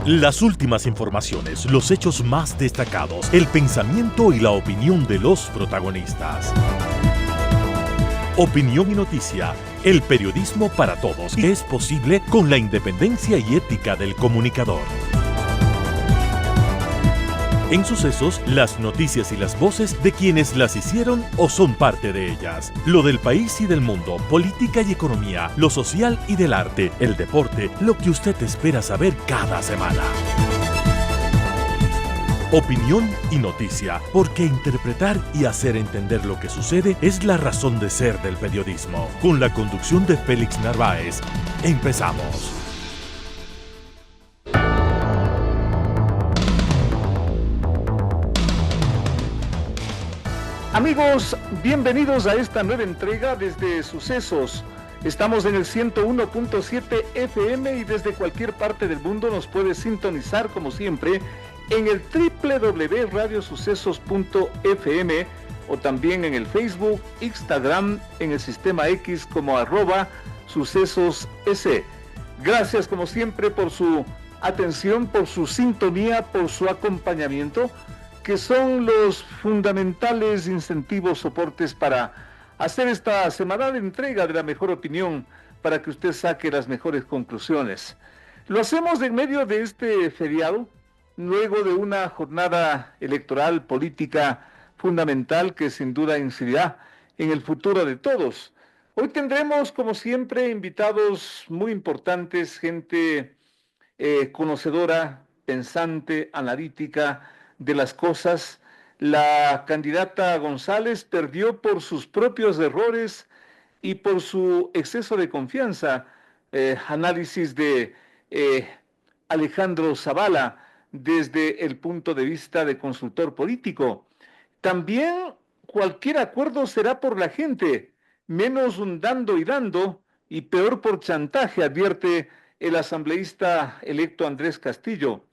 Las últimas informaciones, los hechos más destacados, el pensamiento y la opinión de los protagonistas. Opinión y noticia, el periodismo para todos, es posible con la independencia y ética del comunicador. En Sucesos, las noticias y las voces de quienes las hicieron o son parte de ellas. Lo del país y del mundo, política y economía, lo social y del arte, el deporte, lo que usted espera saber cada semana. Opinión y noticia, porque interpretar y hacer entender lo que sucede es la razón de ser del periodismo. Con la conducción de Félix Narváez, empezamos. Amigos, bienvenidos a esta nueva entrega desde Sucesos. Estamos en el 101.7 FM y desde cualquier parte del mundo nos puede sintonizar como siempre en el www.radiosucesos.fm o también en el Facebook, Instagram, en el sistema X como @sucesosS. Gracias como siempre por su atención, por su sintonía, por su acompañamiento, que son los fundamentales incentivos, soportes para hacer esta semanal entrega de la mejor opinión, para que usted saque las mejores conclusiones. Lo hacemos en medio de este feriado, luego de una jornada electoral política fundamental que sin duda incidirá en el futuro de todos. Hoy tendremos, como siempre, invitados muy importantes, gente conocedora, pensante, analítica de las cosas. La candidata González perdió por sus propios errores y por su exceso de confianza. Análisis de Alejandro Zavala desde el punto de vista de consultor político. También cualquier acuerdo será por la gente, menos un dando y dando y peor por chantaje, advierte el asambleísta electo Andrés Castillo.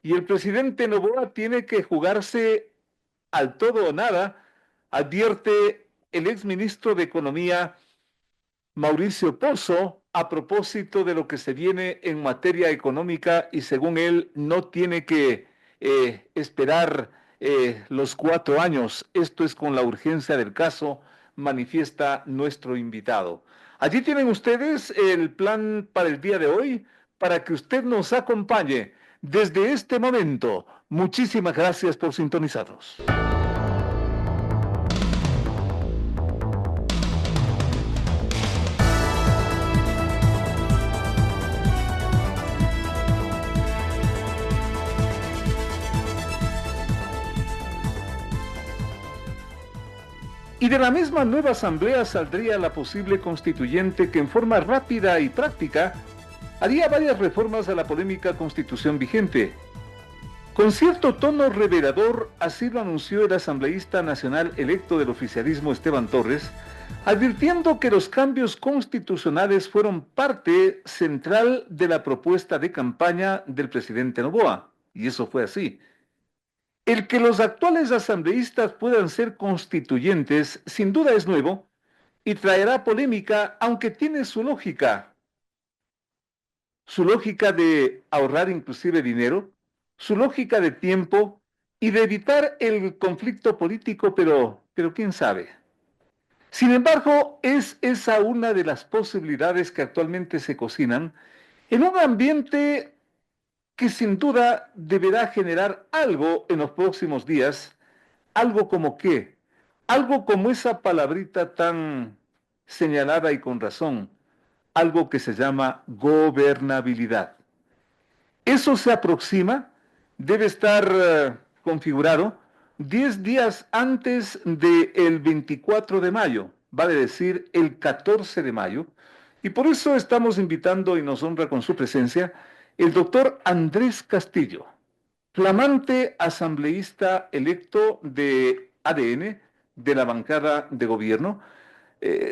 Y el presidente Noboa tiene que jugarse al todo o nada, advierte el exministro de Economía Mauricio Pozo a propósito de lo que se viene en materia económica, y según él no tiene que esperar los 4 años. Esto es con la urgencia del caso, manifiesta nuestro invitado. Allí tienen ustedes el plan para el día de hoy, para que usted nos acompañe desde este momento. Muchísimas gracias por sintonizarnos. Y de la misma nueva asamblea saldría la posible constituyente que en forma rápida y práctica haría varias reformas a la polémica constitución vigente. Con cierto tono revelador, así lo anunció el asambleísta nacional electo del oficialismo Esteban Torres, advirtiendo que los cambios constitucionales fueron parte central de la propuesta de campaña del presidente Noboa. Y eso fue así. El que los actuales asambleístas puedan ser constituyentes sin duda es nuevo y traerá polémica, aunque tiene su lógica de ahorrar inclusive dinero, su lógica de tiempo y de evitar el conflicto político, pero quién sabe. Sin embargo, es esa una de las posibilidades que actualmente se cocinan en un ambiente que sin duda deberá generar algo en los próximos días. ¿Algo como qué? Algo como esa palabrita tan señalada y con razón, algo que se llama gobernabilidad. Eso se aproxima, debe estar configurado 10 días antes del 24 de mayo, vale decir el 14 de mayo, y por eso estamos invitando, y nos honra con su presencia, el doctor Andrés Castillo, flamante asambleísta electo de ADN, de la bancada de gobierno,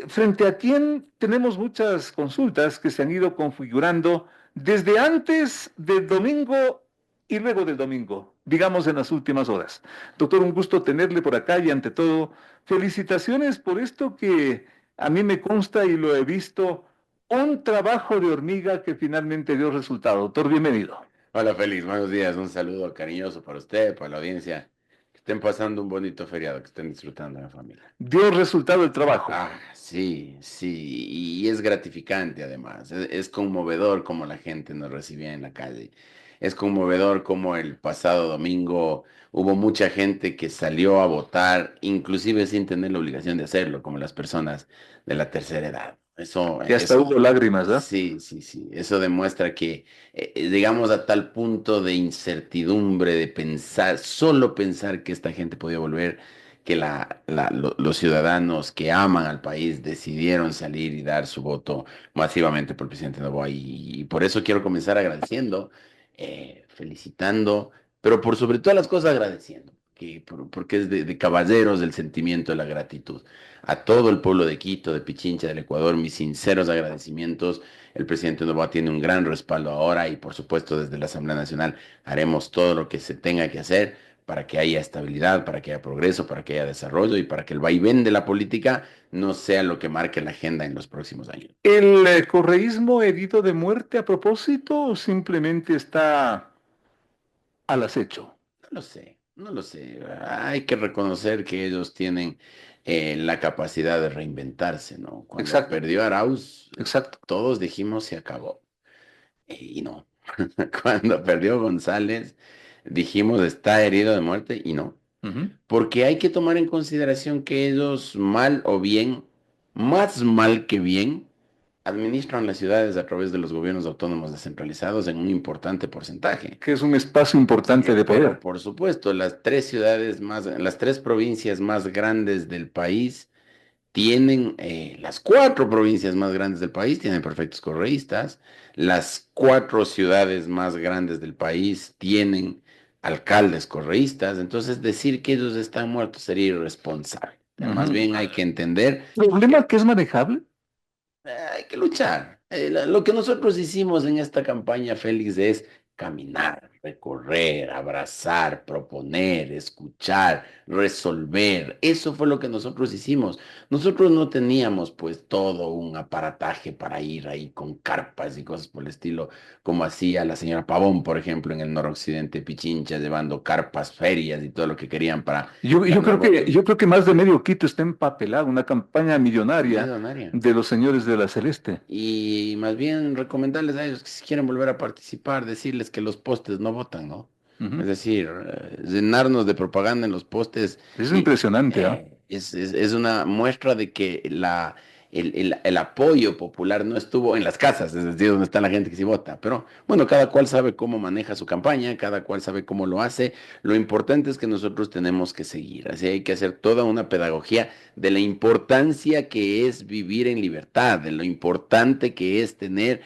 frente a quien tenemos muchas consultas que se han ido configurando desde antes del domingo y luego del domingo, digamos en las últimas horas. Doctor, un gusto tenerle por acá y ante todo, felicitaciones por esto que a mí me consta y lo he visto, un trabajo de hormiga que finalmente dio resultado. Doctor, bienvenido. Hola Félix, buenos días. Un saludo cariñoso para usted, para la audiencia. Que estén pasando un bonito feriado, que estén disfrutando en familia. Dio resultado el trabajo. Sí, sí, y es gratificante además. Es conmovedor cómo la gente nos recibía en la calle. Es conmovedor cómo el pasado domingo hubo mucha gente que salió a votar, inclusive sin tener la obligación de hacerlo, como las personas de la tercera edad. Y hasta hubo lágrimas, ¿ah? Sí, sí, sí. Eso demuestra que llegamos a tal punto de incertidumbre, de pensar, solo pensar que esta gente podía volver, que los ciudadanos que aman al país decidieron salir y dar su voto masivamente por el presidente Noboa. Y por eso quiero comenzar agradeciendo, felicitando, pero por sobre todas las cosas agradeciendo, porque es de caballeros del sentimiento de la gratitud. A todo el pueblo de Quito, de Pichincha, del Ecuador, mis sinceros agradecimientos. El presidente Noboa tiene un gran respaldo ahora y por supuesto desde la Asamblea Nacional haremos todo lo que se tenga que hacer para que haya estabilidad, para que haya progreso, para que haya desarrollo y para que el vaivén de la política no sea lo que marque la agenda en los próximos años. ¿El correísmo herido de muerte a propósito o simplemente está al acecho? No lo sé, no lo sé. Hay que reconocer que ellos tienen la capacidad de reinventarse, ¿no? Cuando Exacto, perdió Arauz, exacto. todos dijimos se acabó. Y no. Cuando perdió González, dijimos está herido de muerte y no. Ujú. Porque hay que tomar en consideración que ellos, mal o bien, más mal que bien, administran las ciudades a través de los gobiernos autónomos descentralizados en un importante porcentaje. Que es un espacio importante de Pero poder. por supuesto, las tres provincias más grandes del país tienen, las cuatro provincias más grandes del país tienen prefectos correístas, las cuatro ciudades más grandes del país tienen alcaldes correístas, entonces decir que ellos están muertos sería irresponsable. Más Ujú. bien hay que entender ¿Problema que que es manejable? hay que luchar. Lo que nosotros hicimos en esta campaña, Félix, es caminar, recorrer, abrazar, proponer, escuchar, resolver. Eso fue lo que nosotros hicimos. Nosotros no teníamos pues todo un aparataje para ir ahí con carpas y cosas por el estilo, como hacía la señora Pavón, por ejemplo, en el noroccidente Pichincha, llevando carpas, ferias y todo lo que querían para Yo ganar creo que, votos. yo creo que más de medio Quito está empapelado, una campaña millonaria Millonaria. de los señores de la Celeste. Y más bien recomendarles a ellos que si quieren volver a participar, decirles que los postes no votan, ¿no? Es Ujú. decir, llenarnos de propaganda en los postes Es y impresionante, ¿ah? es una muestra de que el apoyo popular no estuvo en las casas, es decir, donde está la gente que sí vota. Pero bueno, cada cual sabe cómo maneja su campaña, cada cual sabe cómo lo hace. Lo importante es que nosotros tenemos que seguir, así hay que hacer toda una pedagogía de la importancia que es vivir en libertad, de lo importante que es tener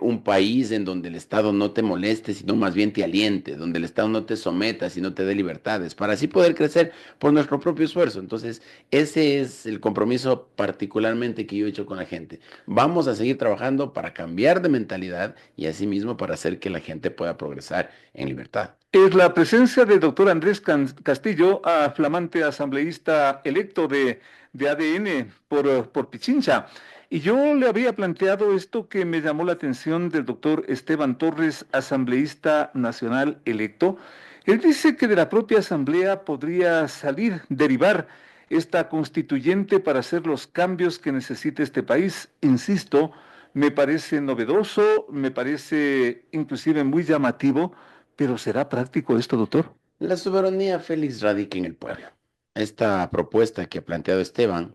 un país en donde el Estado no te moleste, sino más bien te aliente, donde el Estado no te someta, sino te dé libertades, para así poder crecer por nuestro propio esfuerzo. Entonces, ese es el compromiso particularmente que yo he hecho con la gente. Vamos a seguir trabajando para cambiar de mentalidad y asimismo para hacer que la gente pueda progresar en libertad. Es la presencia del doctor Andrés Castillo, flamante asambleísta electo de ADN por Pichincha. Y yo le había planteado esto que me llamó la atención del doctor Esteban Torres, asambleísta nacional electo. Él dice que de la propia asamblea podría salir, derivar esta constituyente para hacer los cambios que necesita este país. Insisto, me parece novedoso, me parece inclusive muy llamativo. ¿Pero será práctico esto, doctor? La soberanía, Félix, radica en el pueblo. Esta propuesta que ha planteado Esteban,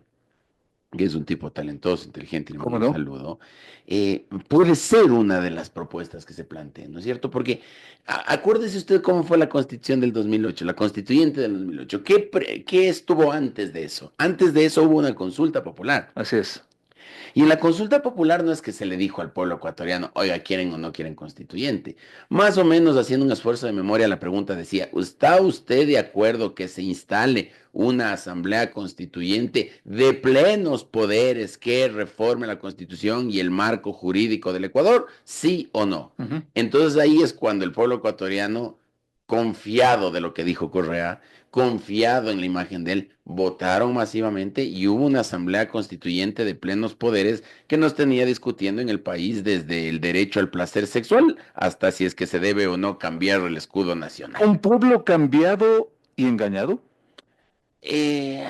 que es un tipo talentoso, inteligente, y le mando ¿Cómo un no? saludo, puede ser una de las propuestas que se planteen, ¿no es cierto? Porque acuérdese usted cómo fue la constitución del 2008, la constituyente del 2008. ¿Qué estuvo antes de eso? Antes de eso hubo una consulta popular. Así es. Y en la consulta popular no es que se le dijo al pueblo ecuatoriano, oiga, ¿quieren o no quieren constituyente? Más o menos haciendo un esfuerzo de memoria, la pregunta decía, ¿está usted de acuerdo que se instale una asamblea constituyente de plenos poderes que reforme la constitución y el marco jurídico del Ecuador? ¿Sí o no? Ujú. Entonces ahí es cuando el pueblo ecuatoriano confiado de lo que dijo Correa, confiado en la imagen de él, votaron masivamente y hubo una asamblea constituyente de plenos poderes que nos tenía discutiendo en el país desde el derecho al placer sexual hasta si es que se debe o no cambiar el escudo nacional. ¿Un pueblo cambiado y engañado?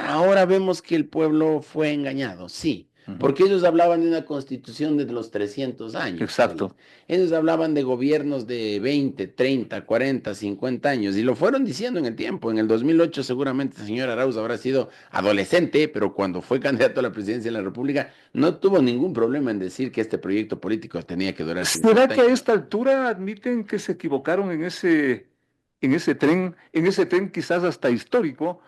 Ahora vemos que el pueblo fue engañado, sí, porque ellos hablaban de una constitución de los 300 años. Exacto. Ellos hablaban de gobiernos de 20, 30, 40, 50 años y lo fueron diciendo en el tiempo. En el 2008 seguramente el señor Arauz habrá sido adolescente, pero cuando fue candidato a la presidencia de la República no tuvo ningún problema en decir que este proyecto político tenía que durar 50 ¿Será que a años. esta altura admiten que se equivocaron en ese tren quizás hasta histórico,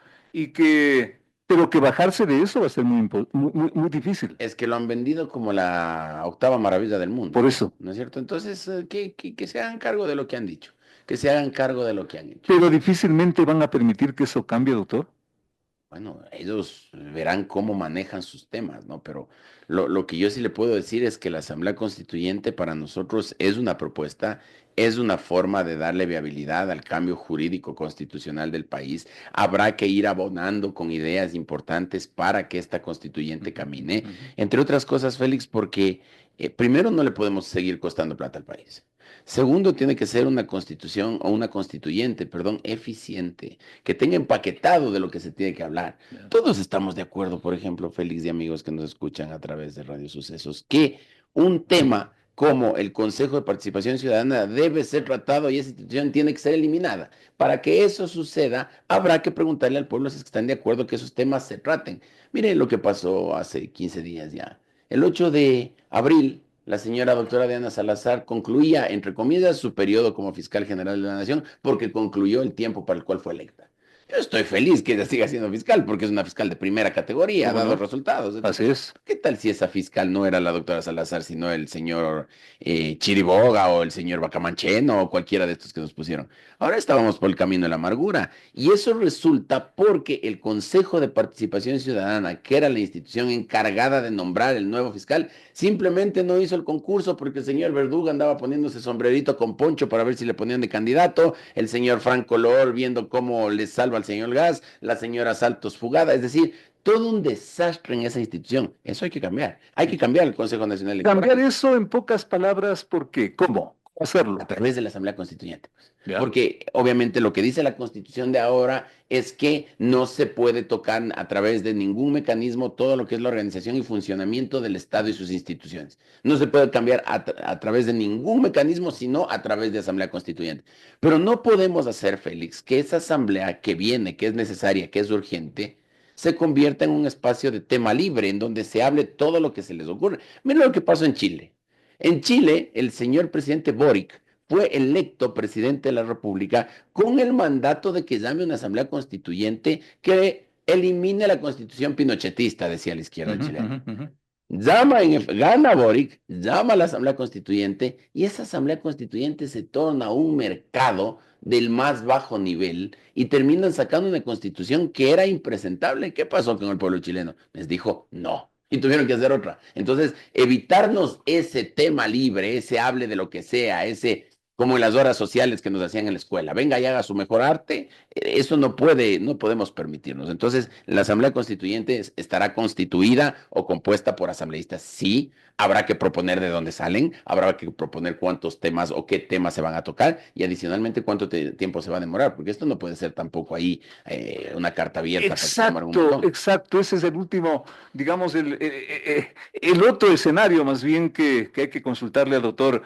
pero que bajarse de eso va a ser muy difícil? Es que lo han vendido como la octava maravilla del mundo. Por eso. ¿No es cierto? Entonces, que se hagan cargo de lo que han dicho, que se hagan cargo de lo que han hecho. Pero difícilmente van a permitir que eso cambie, doctor. Bueno, ellos verán cómo manejan sus temas, ¿no? Pero lo que yo sí le puedo decir es que la Asamblea Constituyente para nosotros es una propuesta, es una forma de darle viabilidad al cambio jurídico constitucional del país. Habrá que ir abonando con ideas importantes para que esta constituyente camine. Entre otras cosas, Félix, porque primero no le podemos seguir costando plata al país. Segundo, tiene que ser una constitución o una constituyente, perdón, eficiente, que tenga empaquetado de lo que se tiene que hablar. Todos estamos de acuerdo, por ejemplo, Félix y amigos que nos escuchan a través de Radio Sucesos, que un tema como el Consejo de Participación Ciudadana debe ser tratado y esa institución tiene que ser eliminada. Para que eso suceda, habrá que preguntarle al pueblo si están de acuerdo que esos temas se traten. Mire lo que pasó hace 15 días ya. El 8 de abril, la señora doctora Diana Salazar concluía, entre comillas, su periodo como fiscal general de la Nación porque concluyó el tiempo para el cual fue electa. Yo estoy feliz que ella siga siendo fiscal porque es una fiscal de primera categoría, ha dado resultados. Así es. ¿Qué tal si esa fiscal no era la doctora Salazar, sino el señor Chiriboga o el señor Bacamancheno o cualquiera de estos que nos pusieron? Ahora estábamos por el camino de la amargura y eso resulta porque el Consejo de Participación Ciudadana, que era la institución encargada de nombrar el nuevo fiscal, simplemente no hizo el concurso porque el señor Verduga andaba poniéndose sombrerito con poncho para ver si le ponían de candidato, el señor Franco Lor viendo cómo le salva al señor Gas, la señora Saltos Fugada, es decir, todo un desastre en esa institución. Eso hay que cambiar. Hay que cambiar el Consejo Nacional Electoral. Cambiar eso en pocas palabras, ¿por qué? ¿Cómo hacerlo? A través de la Asamblea Constituyente. Ya. Porque obviamente lo que dice la Constitución de ahora es que no se puede tocar a través de ningún mecanismo todo lo que es la organización y funcionamiento del Estado y sus instituciones. No se puede cambiar a través de ningún mecanismo, sino a través de Asamblea Constituyente. Pero no podemos hacer, Félix, que esa asamblea que viene, que es necesaria, que es urgente, se convierta en un espacio de tema libre, en donde se hable todo lo que se les ocurre. Mira lo que pasó en Chile. En Chile, el señor presidente Boric fue electo presidente de la República con el mandato de que llame una asamblea constituyente que elimine la constitución pinochetista, decía la izquierda chilena. Gana Boric, llama a la asamblea constituyente y esa asamblea constituyente se torna un mercado del más bajo nivel y terminan sacando una constitución que era impresentable. ¿Qué pasó con el pueblo chileno? Les dijo no. Y tuvieron que hacer otra. Entonces, evitarnos ese tema libre, ese hable de lo que sea, ese como en las horas sociales que nos hacían en la escuela. Venga y haga su mejor arte. Eso no podemos permitirnos. Entonces, la Asamblea Constituyente estará constituida o compuesta por asambleístas. Sí, habrá que proponer de dónde salen, habrá que proponer cuántos temas o qué temas se van a tocar y adicionalmente cuánto tiempo se va a demorar, porque esto no puede ser tampoco ahí una carta abierta. Exacto, exacto. Ese es el último, digamos, el otro escenario más bien que hay que consultarle al doctor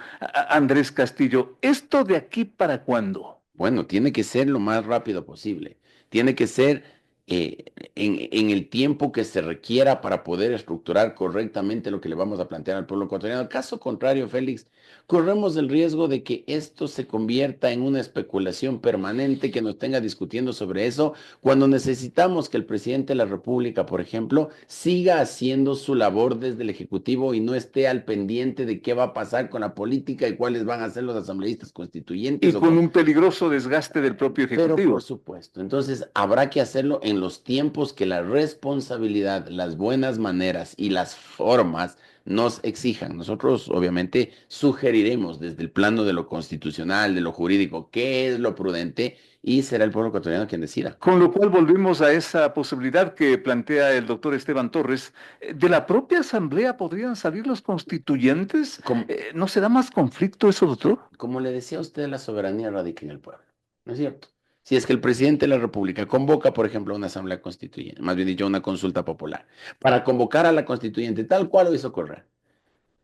Andrés Castillo. ¿Esto de aquí para cuándo? Bueno, tiene que ser lo más rápido posible. Tiene que ser en el tiempo que se requiera para poder estructurar correctamente lo que le vamos a plantear al pueblo ecuatoriano. Caso contrario, Félix, corremos el riesgo de que esto se convierta en una especulación permanente que nos tenga discutiendo sobre eso, cuando necesitamos que el presidente de la República, por ejemplo, siga haciendo su labor desde el Ejecutivo y no esté al pendiente de qué va a pasar con la política y cuáles van a ser los asambleístas constituyentes. Y con un peligroso desgaste del propio Ejecutivo. Pero por supuesto, entonces habrá que hacerlo en los tiempos que la responsabilidad, las buenas maneras y las formas nos exijan. Nosotros obviamente sugeriremos desde el plano de lo constitucional, de lo jurídico, qué es lo prudente y será el pueblo ecuatoriano quien decida. Con lo cual volvemos a esa posibilidad que plantea el doctor Esteban Torres. ¿De la propia Asamblea podrían salir los constituyentes? Como, ¿No será más conflicto eso, doctor? como le decía a usted, la soberanía radica en el pueblo, ¿no es cierto? Si es que el presidente de la República convoca, por ejemplo, a una asamblea constituyente, más bien dicho, una consulta popular, para convocar a la constituyente tal cual lo hizo Correa,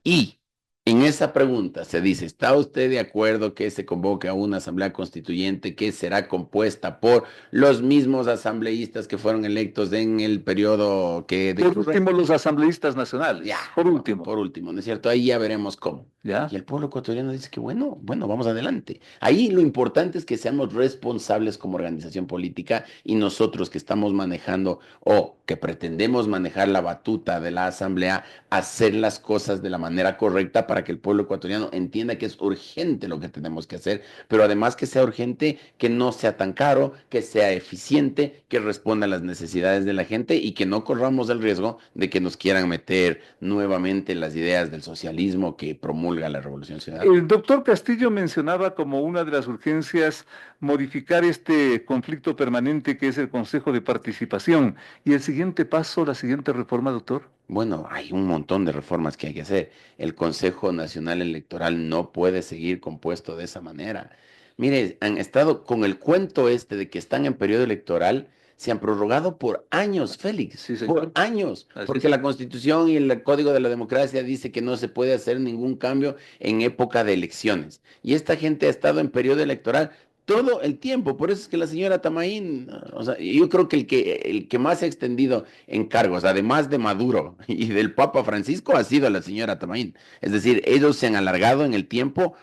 y en esa pregunta se dice, ¿está usted de acuerdo que se convoque a una asamblea constituyente que será compuesta por los mismos asambleístas que fueron electos en el periodo que... Por último, los asambleístas nacionales. Ya, Por último. por último, ¿no es cierto? Ahí ya veremos cómo. ¿Ya? Y el pueblo ecuatoriano dice que bueno, vamos adelante. Ahí lo importante es que seamos responsables como organización política y nosotros que estamos manejando o que pretendemos manejar la batuta de la asamblea, hacer las cosas de la manera correcta para que el pueblo ecuatoriano entienda que es urgente lo que tenemos que hacer, pero además que sea urgente, que no sea tan caro, que sea eficiente, que responda a las necesidades de la gente y que no corramos el riesgo de que nos quieran meter nuevamente las ideas del socialismo que promulga la Revolución Ciudadana. El doctor Castillo mencionaba como una de las urgencias modificar este conflicto permanente que es el Consejo de Participación. ¿Y el siguiente paso, la siguiente reforma, doctor? Bueno, hay un montón de reformas que hay que hacer. El Consejo Nacional Electoral no puede seguir compuesto de esa manera. Mire, han estado con el cuento este de que están en periodo electoral, se han prorrogado por años, Félix, Sí, por señor. años, Así porque es. la Constitución y el Código de la Democracia dice que no se puede hacer ningún cambio en época de elecciones. Y esta gente ha estado en periodo electoral todo el tiempo. Por eso es que la señora Tamaín, o sea, yo creo que el que más se ha extendido en cargos, además de Maduro y del Papa Francisco, ha sido la señora Tamaín. Es decir, ellos se han alargado en el tiempo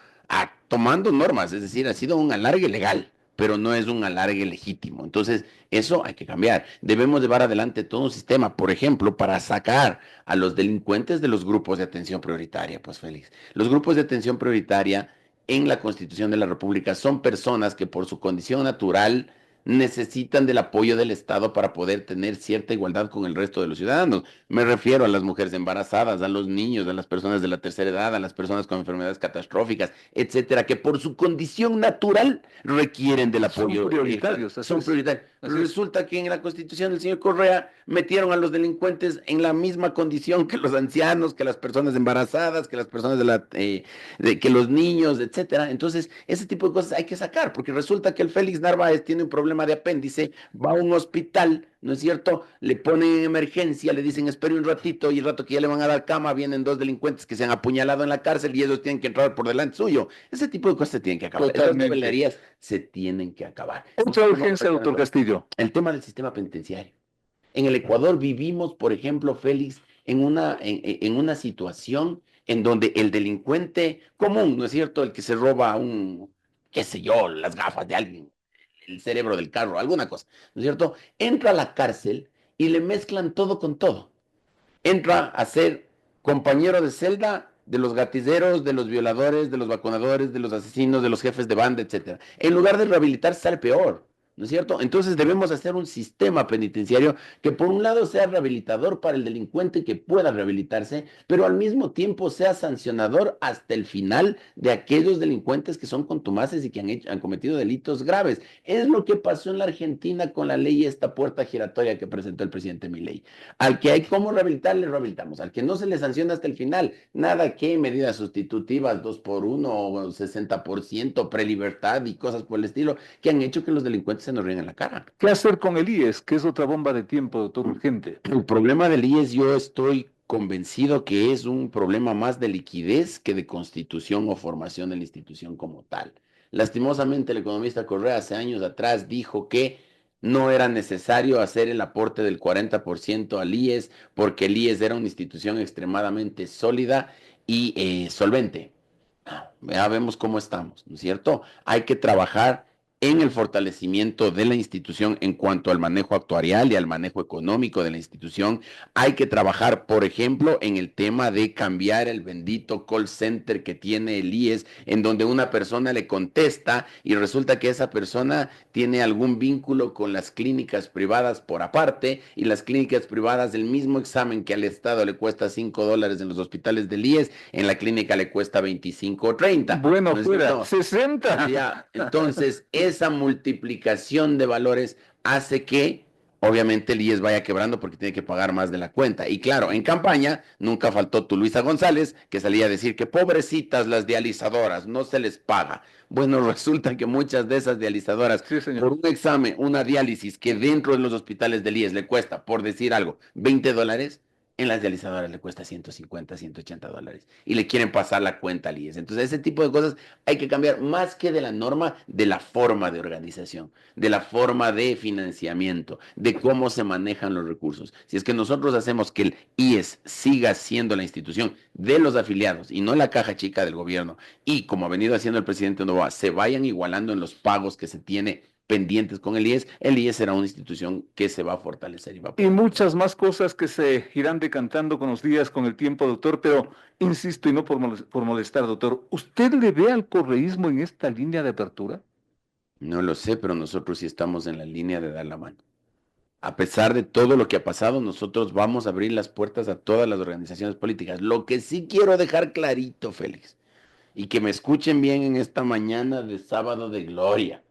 tomando normas, es decir, ha sido un alargue legal, pero no es un alargue legítimo. Entonces, eso hay que cambiar. Debemos llevar adelante todo un sistema, por ejemplo, para sacar a los delincuentes de los grupos de atención prioritaria, pues Félix. Los grupos de atención prioritaria en la Constitución de la República son personas que por su condición natural necesitan del apoyo del Estado para poder tener cierta igualdad con el resto de los ciudadanos. Me refiero a las mujeres embarazadas, a los niños, a las personas de la tercera edad, a las personas con enfermedades catastróficas, etcétera, que por su condición natural requieren del apoyo. Son prioritarios, así Son es. prioritarios. Así es. Resulta que en la Constitución del señor Correa metieron a los delincuentes en la misma condición que los ancianos, que las personas embarazadas, que las personas que los niños, etcétera. Entonces, ese tipo de cosas hay que sacar, porque resulta que el Félix Narváez tiene un problema de apéndice, va a un hospital, ¿no es cierto? Le ponen en emergencia, le dicen espere un ratito y el rato que ya le van a dar cama, vienen dos delincuentes que se han apuñalado en la cárcel y ellos tienen que entrar por delante suyo. Ese tipo de cosas se tienen que acabar. Totalmente. Esas novelerías se tienen que acabar. Otra urgencia, doctor Castillo. El tema del sistema penitenciario. En el Ecuador vivimos, por ejemplo, Félix, en una situación en donde el delincuente común, ¿no es cierto? El que se roba qué sé yo, las gafas de alguien, el cerebro del carro, alguna cosa, ¿no es cierto? Entra a la cárcel y le mezclan todo con todo. Entra a ser compañero de celda de los gatilleros, de los violadores, de los vacunadores, de los asesinos, de los jefes de banda, etcétera. En lugar de rehabilitarse, sale peor. ¿No es cierto? Entonces debemos hacer un sistema penitenciario que por un lado sea rehabilitador para el delincuente que pueda rehabilitarse, pero al mismo tiempo sea sancionador hasta el final de aquellos delincuentes que son contumaces y que han cometido delitos graves. Es lo que pasó en la Argentina con la ley esta puerta giratoria que presentó el presidente Milei. Al que hay cómo rehabilitar, le rehabilitamos. Al que no se le sanciona hasta el final, nada que medidas sustitutivas, 2x1, 60%, prelibertad y cosas por el estilo, que han hecho que los delincuentes se nos ríen en la cara. ¿Qué hacer con el IES, que es otra bomba de tiempo, doctor, urgente? El problema del IES yo estoy convencido que es un problema más de liquidez que de constitución o formación de la institución como tal. Lastimosamente, el economista Correa hace años atrás dijo que no era necesario hacer el aporte del 40% al IES porque el IES era una institución extremadamente sólida y solvente. Ya vemos cómo estamos, ¿no es cierto? Hay que trabajar en el fortalecimiento de la institución en cuanto al manejo actuarial y al manejo económico de la institución. Hay que trabajar, por ejemplo, en el tema de cambiar el bendito call center que tiene el IES, en donde una persona le contesta y resulta que esa persona tiene algún vínculo con las clínicas privadas por aparte, y las clínicas privadas, el mismo examen que al Estado le cuesta $5 en los hospitales del IES, en la clínica le cuesta 25 o 30. Bueno, Entonces, fuera, no, 60. ya, entonces, esa multiplicación de valores hace que, obviamente, el IES vaya quebrando porque tiene que pagar más de la cuenta. Y claro, en campaña nunca faltó tu Luisa González, que salía a decir que pobrecitas las dializadoras, no se les paga. Bueno, resulta que muchas de esas dializadoras, Sí, señor. por un examen, una diálisis que dentro de los hospitales del IES le cuesta, por decir algo, $20, en las dializadoras le cuesta $150, $180 y le quieren pasar la cuenta al IES. Entonces, ese tipo de cosas hay que cambiar más que de la norma, de la forma de organización, de la forma de financiamiento, de cómo se manejan los recursos. Si es que nosotros hacemos que el IES siga siendo la institución de los afiliados y no la caja chica del gobierno, y como ha venido haciendo el presidente Noboa, se vayan igualando en los pagos que se tiene pendientes con el IES será una institución que se va a fortalecer y va a Y muchas más cosas que se irán decantando con los días, con el tiempo, doctor, pero insisto, y no por molestar, doctor, ¿usted le ve al correísmo en esta línea de apertura? No lo sé, pero nosotros sí estamos en la línea de dar la mano. A pesar de todo lo que ha pasado, nosotros vamos a abrir las puertas a todas las organizaciones políticas. Lo que sí quiero dejar clarito, Félix, y que me escuchen bien en esta mañana de sábado de gloria.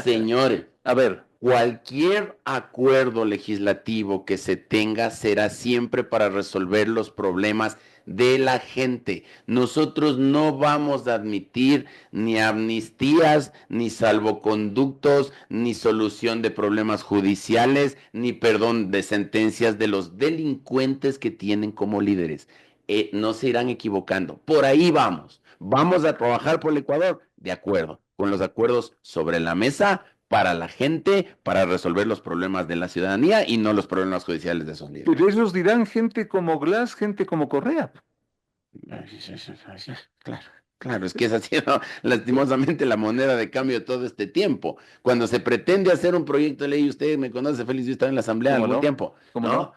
Señores, A ver, cualquier acuerdo legislativo que se tenga será siempre para resolver los problemas de la gente. Nosotros no vamos a admitir ni amnistías, ni salvoconductos, ni solución de problemas judiciales, ni perdón de sentencias de los delincuentes que tienen como líderes. No se irán equivocando. Por ahí vamos. Vamos a trabajar por el Ecuador, de acuerdo, con los acuerdos sobre la mesa para la gente, para resolver los problemas de la ciudadanía y no los problemas judiciales de esos líderes. pero ellos dirán gente como Glass, gente como Correa. Claro, es que esa ha sido lastimosamente la moneda de cambio de todo este tiempo. Cuando se pretende hacer un proyecto de ley, usted me conoce, Félix, yo estaba en la asamblea algún tiempo, ¿Cómo ¿no? no?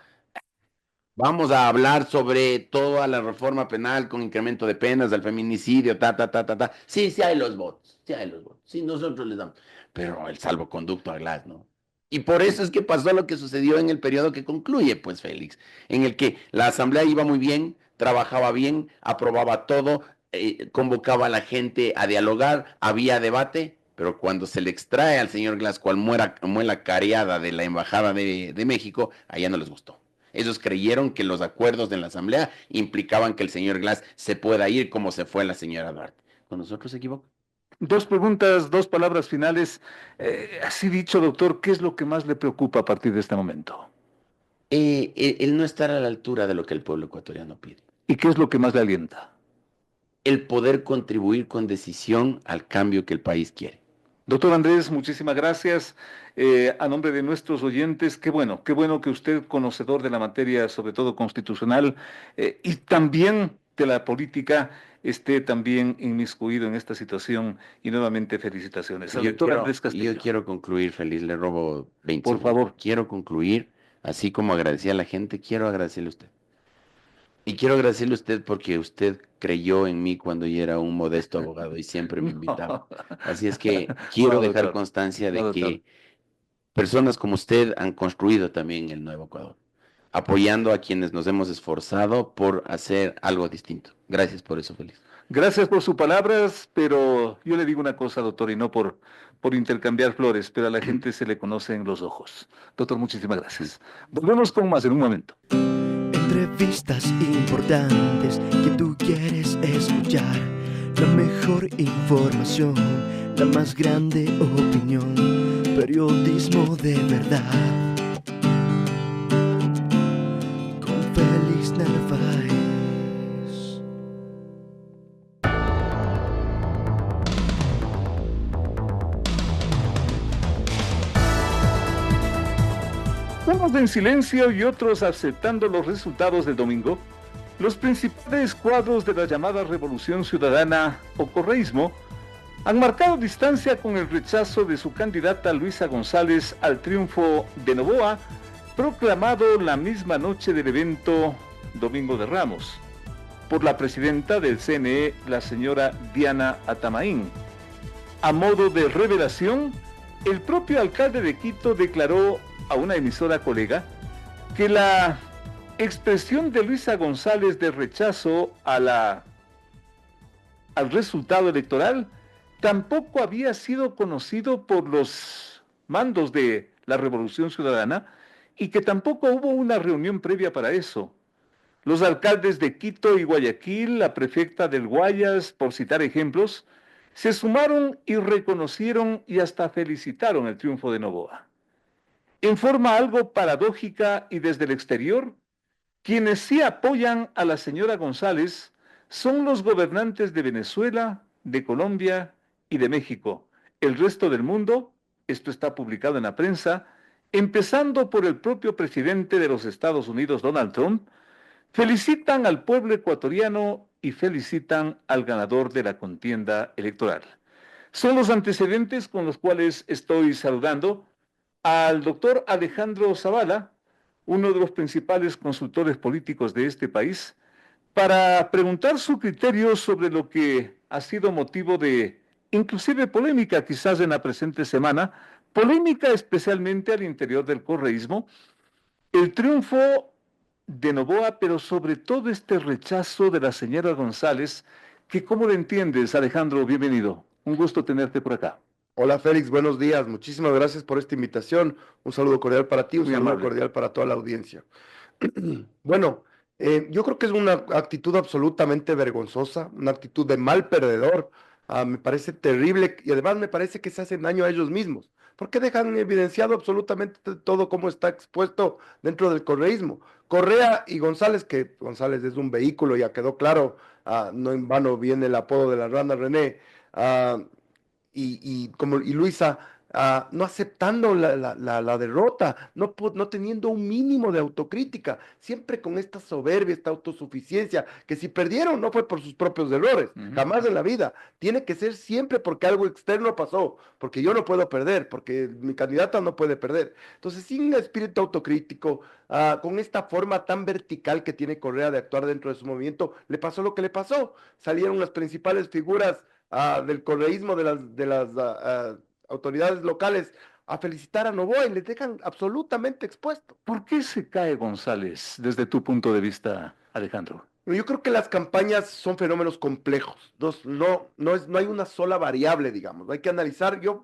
Vamos a hablar sobre toda la reforma penal con incremento de penas, del feminicidio, ta. Sí, sí hay los votos, sí, nosotros les damos. Pero el salvoconducto a Glass, ¿no? Y por eso es que pasó lo que sucedió en el periodo que concluye, pues, Félix, en el que la asamblea iba muy bien, trabajaba bien, aprobaba todo, convocaba a la gente a dialogar, había debate, pero cuando se le extrae al señor Glass cual muela cariada de la Embajada de México, allá no les gustó. Ellos creyeron que los acuerdos de la asamblea implicaban que el señor Glass se pueda ir como se fue la señora Duarte. Con nosotros se equivoca. Dos preguntas, dos palabras finales. Así dicho, doctor, ¿qué es lo que más le preocupa a partir de este momento? El no estar a la altura de lo que el pueblo ecuatoriano pide. ¿Y qué es lo que más le alienta? El poder contribuir con decisión al cambio que el país quiere. Doctor Andrés, muchísimas gracias. A nombre de nuestros oyentes, qué bueno que usted, conocedor de la materia, sobre todo constitucional, y también de la política, esté también inmiscuido en esta situación. Y nuevamente felicitaciones. Al doctor Andrés Castillo. Yo quiero concluir, Feliz, le robo 20 Por segundos. favor. Quiero concluir, así como agradecí a la gente, quiero agradecerle a usted. Y quiero agradecerle a usted porque usted creyó en mí cuando yo era un modesto abogado y siempre me invitaba. Así es que quiero No, dejar doctor. constancia de No, doctor. que personas como usted han construido también el nuevo Ecuador, apoyando a quienes nos hemos esforzado por hacer algo distinto. Gracias por eso, Feliz. Gracias por sus palabras, pero yo le digo una cosa, doctor, y no por intercambiar flores, pero a la gente se le conoce en los ojos. Doctor, muchísimas gracias. Volvemos con más en un momento. Entrevistas importantes que tú quieres escuchar. La mejor información, la más grande opinión. Periodismo de verdad. Con Félix Narváez. Unos en silencio y otros aceptando los resultados del domingo, los principales cuadros de la llamada Revolución Ciudadana o correísmo han marcado distancia con el rechazo de su candidata Luisa González al triunfo de Noboa, proclamado la misma noche del evento Domingo de Ramos, por la presidenta del CNE, la señora Diana Atamaín. A modo de revelación, el propio alcalde de Quito declaró a una emisora colega que la expresión de Luisa González de rechazo al resultado electoral tampoco había sido conocido por los mandos de la Revolución Ciudadana y que tampoco hubo una reunión previa para eso. Los alcaldes de Quito y Guayaquil, la prefecta del Guayas, por citar ejemplos, se sumaron y reconocieron y hasta felicitaron el triunfo de Noboa. En forma algo paradójica y desde el exterior, quienes sí apoyan a la señora González son los gobernantes de Venezuela, de Colombia y de México. El resto del mundo, esto está publicado en la prensa, empezando por el propio presidente de los Estados Unidos, Donald Trump, felicitan al pueblo ecuatoriano y felicitan al ganador de la contienda electoral. Son los antecedentes con los cuales estoy saludando al doctor Alejandro Zavala, uno de los principales consultores políticos de este país, para preguntar su criterio sobre lo que ha sido motivo de inclusive polémica quizás en la presente semana, polémica especialmente al interior del correísmo, el triunfo de Noboa, pero sobre todo este rechazo de la señora González, que ¿cómo lo entiendes, Alejandro? Bienvenido. Un gusto tenerte por acá. Hola Félix, buenos días. Muchísimas gracias por esta invitación. Un saludo cordial para ti, un saludo cordial para toda la audiencia. Bueno, yo creo que es una actitud absolutamente vergonzosa, una actitud de mal perdedor. Me parece terrible y además me parece que se hacen daño a ellos mismos, porque dejan evidenciado absolutamente todo cómo está expuesto dentro del correísmo. Correa y González, que González es un vehículo, ya quedó claro, no en vano viene el apodo de la rana René, y Luisa, no aceptando la derrota, no teniendo un mínimo de autocrítica, siempre con esta soberbia, esta autosuficiencia, que si perdieron no fue por sus propios errores, jamás en la vida, tiene que ser siempre porque algo externo pasó, porque yo no puedo perder, porque mi candidata no puede perder. Entonces, sin espíritu autocrítico, con esta forma tan vertical que tiene Correa de actuar dentro de su movimiento, le pasó lo que le pasó. Salieron las principales figuras del correísmo, de las autoridades locales, a felicitar a Noboa y le dejan absolutamente expuesto. ¿Por qué se cae González desde tu punto de vista, Alejandro? Yo creo que las campañas son fenómenos complejos. No hay una sola variable, digamos. Hay que analizar. Yo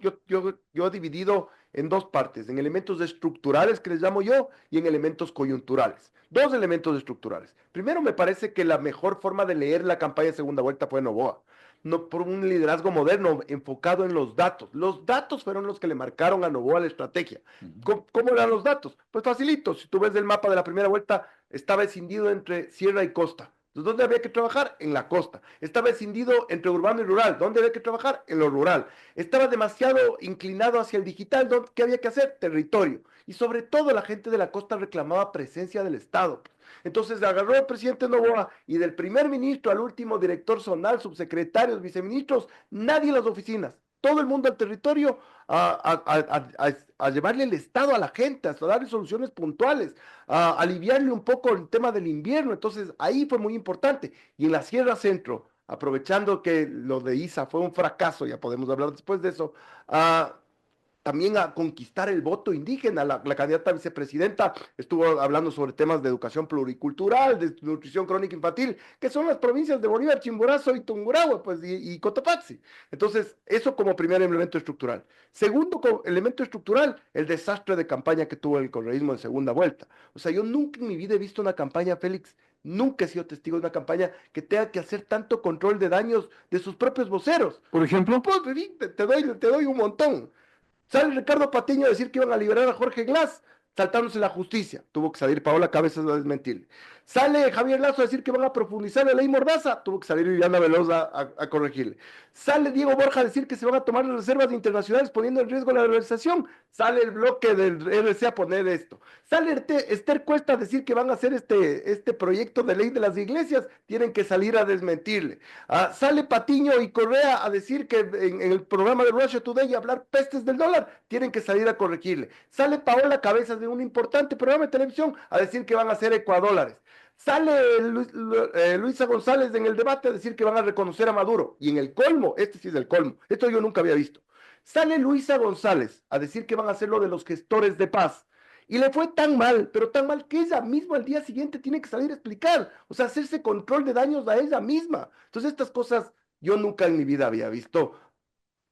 he dividido en dos partes, en elementos estructurales, que les llamo yo, y en elementos coyunturales. Dos elementos estructurales. Primero, me parece que la mejor forma de leer la campaña de segunda vuelta fue Noboa. No, por un liderazgo moderno enfocado en los datos. Los datos fueron los que le marcaron a Noboa la estrategia. ¿Cómo eran los datos? Pues facilito. Si tú ves el mapa de la primera vuelta, estaba escindido entre sierra y costa. Entonces, ¿dónde había que trabajar? En la costa. Estaba escindido entre urbano y rural. ¿Dónde había que trabajar? En lo rural. Estaba demasiado inclinado hacia el digital. ¿Qué había que hacer? Territorio. Y sobre todo la gente de la costa reclamaba presencia del Estado. Entonces agarró el presidente Noboa y del primer ministro al último director zonal, subsecretarios, viceministros, nadie en las oficinas, todo el mundo al territorio a llevarle el Estado a la gente, a darle soluciones puntuales, a aliviarle un poco el tema del invierno. Entonces ahí fue muy importante. Y en la Sierra Centro, aprovechando que lo de ISA fue un fracaso, ya podemos hablar después de eso, también a conquistar el voto indígena. La candidata vicepresidenta estuvo hablando sobre temas de educación pluricultural, de nutrición crónica infantil, que son las provincias de Bolívar, Chimborazo y Tungurahua, pues, y Cotopaxi. Entonces, eso como primer elemento estructural. Segundo elemento estructural, el desastre de campaña que tuvo el correísmo en segunda vuelta. O sea, yo nunca en mi vida he visto una campaña, Félix, nunca he sido testigo de una campaña que tenga que hacer tanto control de daños de sus propios voceros. Por ejemplo, pues, te doy un montón. Sale Ricardo Patiño a decir que iban a liberar a Jorge Glass, saltándose la justicia. Tuvo que salir Paola Cabezas a desmentirle. Sale Javier Lazo a decir que van a profundizar la ley Mordaza, tuvo que salir Viviana Veloz a corregirle. Sale Diego Borja a decir que se van a tomar las reservas internacionales poniendo en riesgo la dolarización. Sale el bloque del RC a poner esto. Sale Esther Cuesta a decir que van a hacer este proyecto de ley de las iglesias, tienen que salir a desmentirle. Sale Patiño y Correa a decir que en el programa de Russia Today hablar pestes del dólar, tienen que salir a corregirle. Sale Paola Cabezas de un importante programa de televisión a decir que van a hacer ecuadólares. Sale Luisa González en el debate a decir que van a reconocer a Maduro. Y en el colmo, este sí es el colmo, esto yo nunca había visto. Sale Luisa González a decir que van a hacer lo de los gestores de paz. Y le fue tan mal, pero tan mal que ella misma al día siguiente tiene que salir a explicar. O sea, hacerse control de daños a ella misma. Entonces estas cosas yo nunca en mi vida había visto.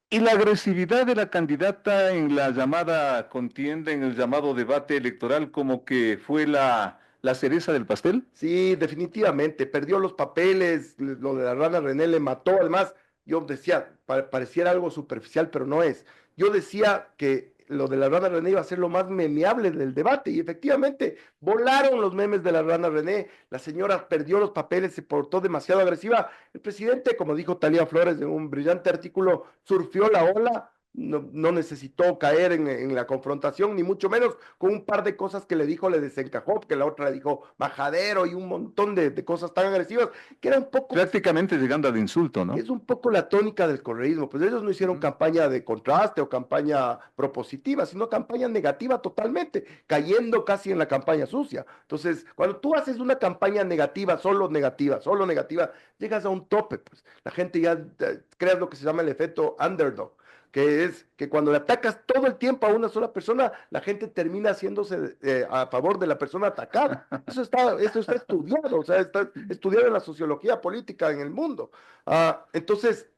Y la agresividad de la candidata en la llamada contienda, en el llamado debate electoral, como que fue la cereza del pastel. Sí, definitivamente, perdió los papeles, lo de la rana René le mató, además, yo decía, pareciera algo superficial, pero no es. Yo decía que lo de la rana René iba a ser lo más memeable del debate, y efectivamente, volaron los memes de la rana René, la señora perdió los papeles, se portó demasiado agresiva, el presidente, como dijo Talía Flores en un brillante artículo, surfió la ola, no necesitó caer en la confrontación, ni mucho menos con un par de cosas que le dijo, le desencajó, que la otra le dijo majadero y un montón de cosas tan agresivas, que era un poco... Prácticamente llegando al insulto, ¿no? Es un poco la tónica del correísmo, pues ellos no hicieron campaña de contraste o campaña propositiva, sino campaña negativa totalmente, cayendo casi en la campaña sucia. Entonces, cuando tú haces una campaña negativa, solo negativa, llegas a un tope, pues la gente ya crea lo que se llama el efecto underdog, que es que cuando le atacas todo el tiempo a una sola persona, la gente termina haciéndose a favor de la persona atacada. Eso está estudiado, o sea, está estudiado en la sociología política en el mundo. Entonces,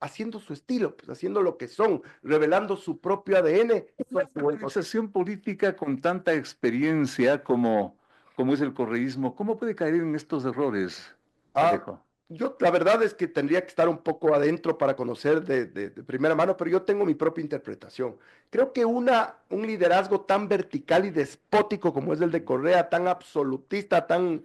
haciendo su estilo, pues haciendo lo que son, revelando su propio ADN. Una organización política con tanta experiencia como es el correísmo, ¿cómo puede caer en estos errores, Alejo? Yo la verdad es que tendría que estar un poco adentro para conocer de primera mano, pero yo tengo mi propia interpretación. Creo que un liderazgo tan vertical y despótico como es el de Correa, tan absolutista, tan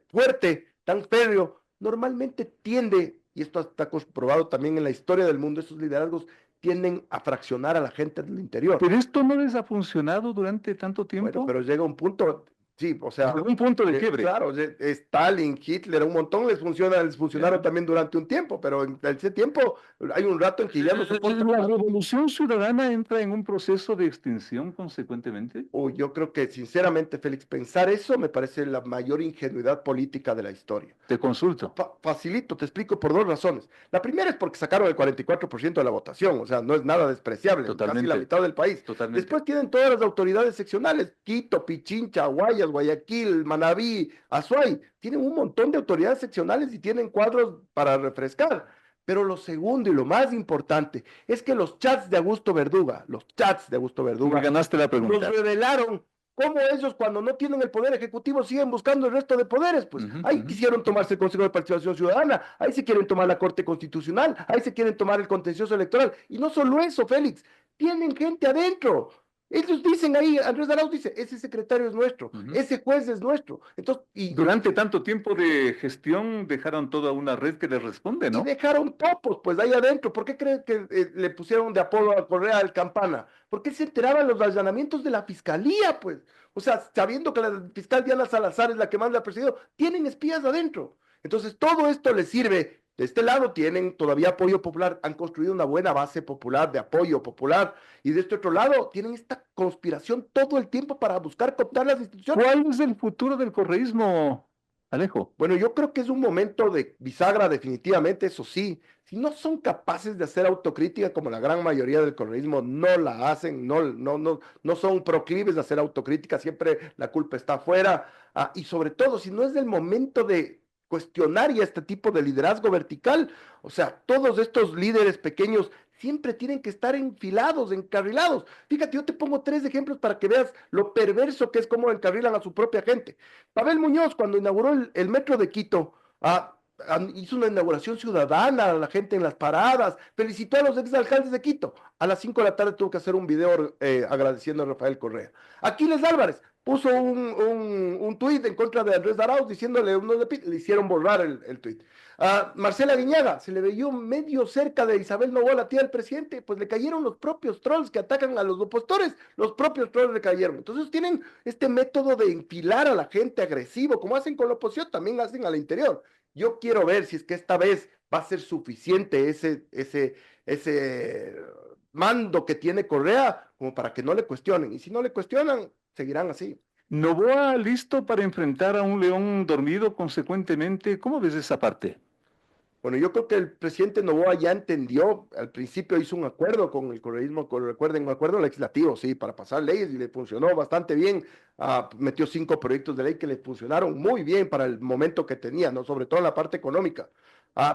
fuerte, tan férreo, normalmente tiende, y esto está comprobado también en la historia del mundo, esos liderazgos tienden a fraccionar a la gente del interior. Pero esto no les ha funcionado durante tanto tiempo. Bueno, pero llega un punto... Sí, o sea, un punto de quiebre. Claro, Stalin, Hitler, un montón les funcionaron también durante un tiempo, pero en ese tiempo hay un rato en que ya no soportan. ¿La revolución ciudadana entra en un proceso de extinción consecuentemente? Yo creo que, sinceramente, Félix, pensar eso me parece la mayor ingenuidad política de la historia. Te consulto. Facilito, te explico por dos razones. La primera es porque sacaron el 44% de la votación, o sea, no es nada despreciable, Totalmente. casi la mitad del país. Totalmente. Después tienen todas las autoridades seccionales, Quito, Pichincha, Guayas, Guayaquil, Manabí, Azuay, tienen un montón de autoridades seccionales y tienen cuadros para refrescar. Pero lo segundo y lo más importante es que los chats de Augusto Verduga, Me ganaste la pregunta. nos revelaron cómo ellos cuando no tienen el poder ejecutivo siguen buscando el resto de poderes, pues ahí quisieron tomarse el Consejo de Participación Ciudadana, ahí se quieren tomar la Corte Constitucional, ahí se quieren tomar el contencioso electoral, y no solo eso, Félix, tienen gente adentro. Ellos dicen ahí, Andrés Arauz dice, ese secretario es nuestro, ese juez es nuestro. Entonces, durante tanto tiempo de gestión dejaron toda una red que les responde, ¿no? Y dejaron topos, pues, ahí adentro. ¿Por qué creen que le pusieron de apodo a Correa al Campana? Porque se enteraban los allanamientos de la fiscalía, pues. O sea, sabiendo que la fiscal Diana Salazar es la que más le ha perseguido, tienen espías adentro. Entonces, todo esto les sirve. De este lado tienen todavía apoyo popular, han construido una buena base popular, de apoyo popular, y de este otro lado tienen esta conspiración todo el tiempo para buscar cooptar las instituciones. ¿Cuál es el futuro del correísmo, Alejo? Bueno, yo creo que es un momento de bisagra definitivamente, eso sí. Si no son capaces de hacer autocrítica, como la gran mayoría del correísmo no la hacen, no son proclives de hacer autocrítica, siempre la culpa está afuera, y sobre todo, si no es el momento de cuestionar ya este tipo de liderazgo vertical, o sea, todos estos líderes pequeños siempre tienen que estar enfilados, encarrilados. Fíjate, yo te pongo 3 ejemplos para que veas lo perverso que es cómo encarrilan a su propia gente. Pavel Muñoz, cuando inauguró el metro de Quito, hizo una inauguración ciudadana, a la gente en las paradas, felicitó a los exalcaldes de Quito. A las 5 de la tarde tuvo que hacer un video agradeciendo a Rafael Correa. Aquiles Álvarez, puso un tuit en contra de Andrés Arauz diciéndole unos le hicieron borrar el tuit. A Marcela Guiñaga se le veía medio cerca de Isabel Noboa, la tía del presidente, pues le cayeron los propios trolls que atacan a los opositores, los propios trolls le cayeron. Entonces tienen este método de enfilar a la gente agresivo, como hacen con la oposición, también hacen al interior. Yo quiero ver si es que esta vez va a ser suficiente ese mando que tiene Correa como para que no le cuestionen. Y si no le cuestionan, seguirán así. Noboa listo para enfrentar a un león dormido consecuentemente. ¿Cómo ves esa parte? Bueno, yo creo que el presidente Noboa ya entendió, al principio hizo un acuerdo con el correísmo, recuerden, un acuerdo legislativo, sí, para pasar leyes y le funcionó bastante bien. Metió 5 proyectos de ley que le funcionaron muy bien para el momento que tenía, ¿no? Sobre todo en la parte económica.